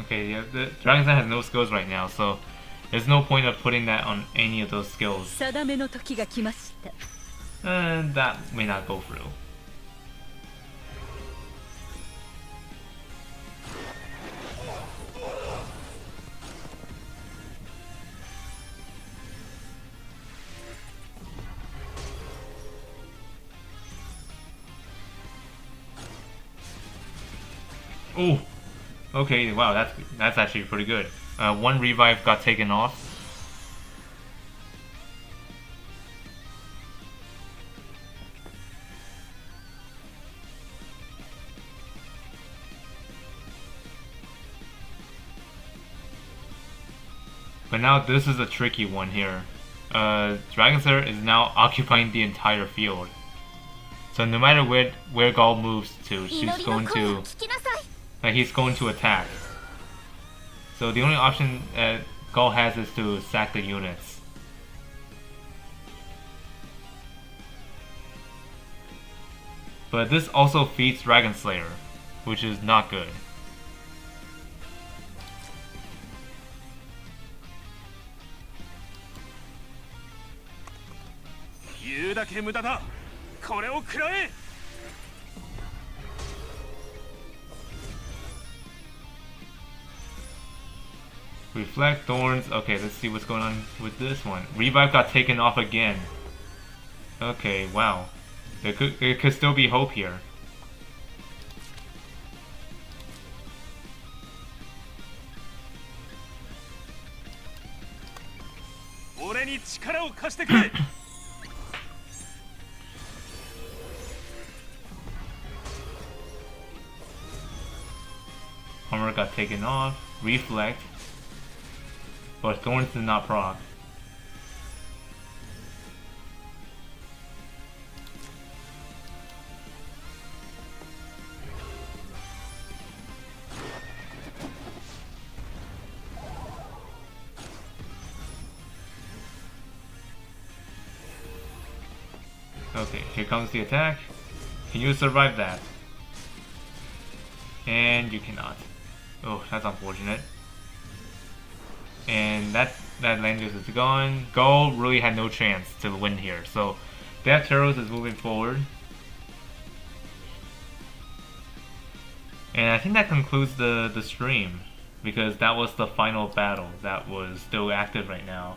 S1: Okay, yeah, the Dragon's Den has no skills right now, so there's no point of putting that on any of those skills. And that may not go through. Oh! Okay, wow, that's actually pretty good. 1 revive got taken off. But now this is a tricky one here. Langrisser is now occupying the entire field. So no matter where Gall moves to, he's going to attack. So the only option Gall has is to sack the units. But this also feeds Dragon Slayer, which is not good. Reflect Thorns. Okay, let's see what's going on with this one. Revive got taken off again. Okay, wow. There could still be hope here. Armor got taken off. Reflect. But Thorns did not proc. Okay, here comes the attack. Can you survive that? And you cannot. Oh, that's unfortunate. And that Langrisser is gone. Gall really had no chance to win here. So Dapchier is moving forward. And I think that concludes the stream, because that was the final battle that was still active right now.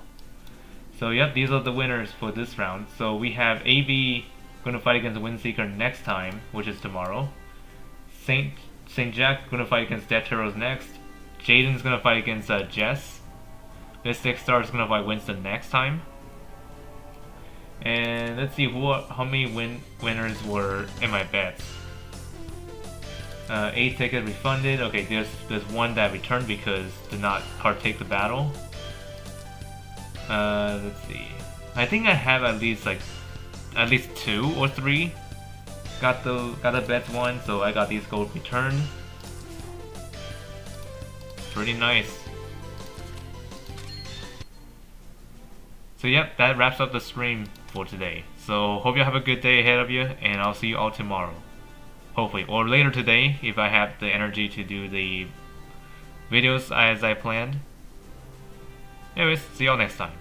S1: So yep, these are the winners for this round. So we have AB going to fight against Windseeker next time, which is tomorrow. Saint Jack going to fight against Dapchier next. Jayden's going to fight against Jess. Mystic Star is going to fight Winston next time. And let's see how many winners were in my bets. 8 tickets refunded. Okay, there's one that returned because did not partake the battle. Let's see. I think I have at least 2 or 3 got the bets one, so I got these gold returned. Pretty nice. So yep, that wraps up the stream for today. So hope you have a good day ahead of you, and I'll see you all tomorrow. Hopefully, or later today if I have the energy to do the videos as I planned. Anyways, see y'all next time.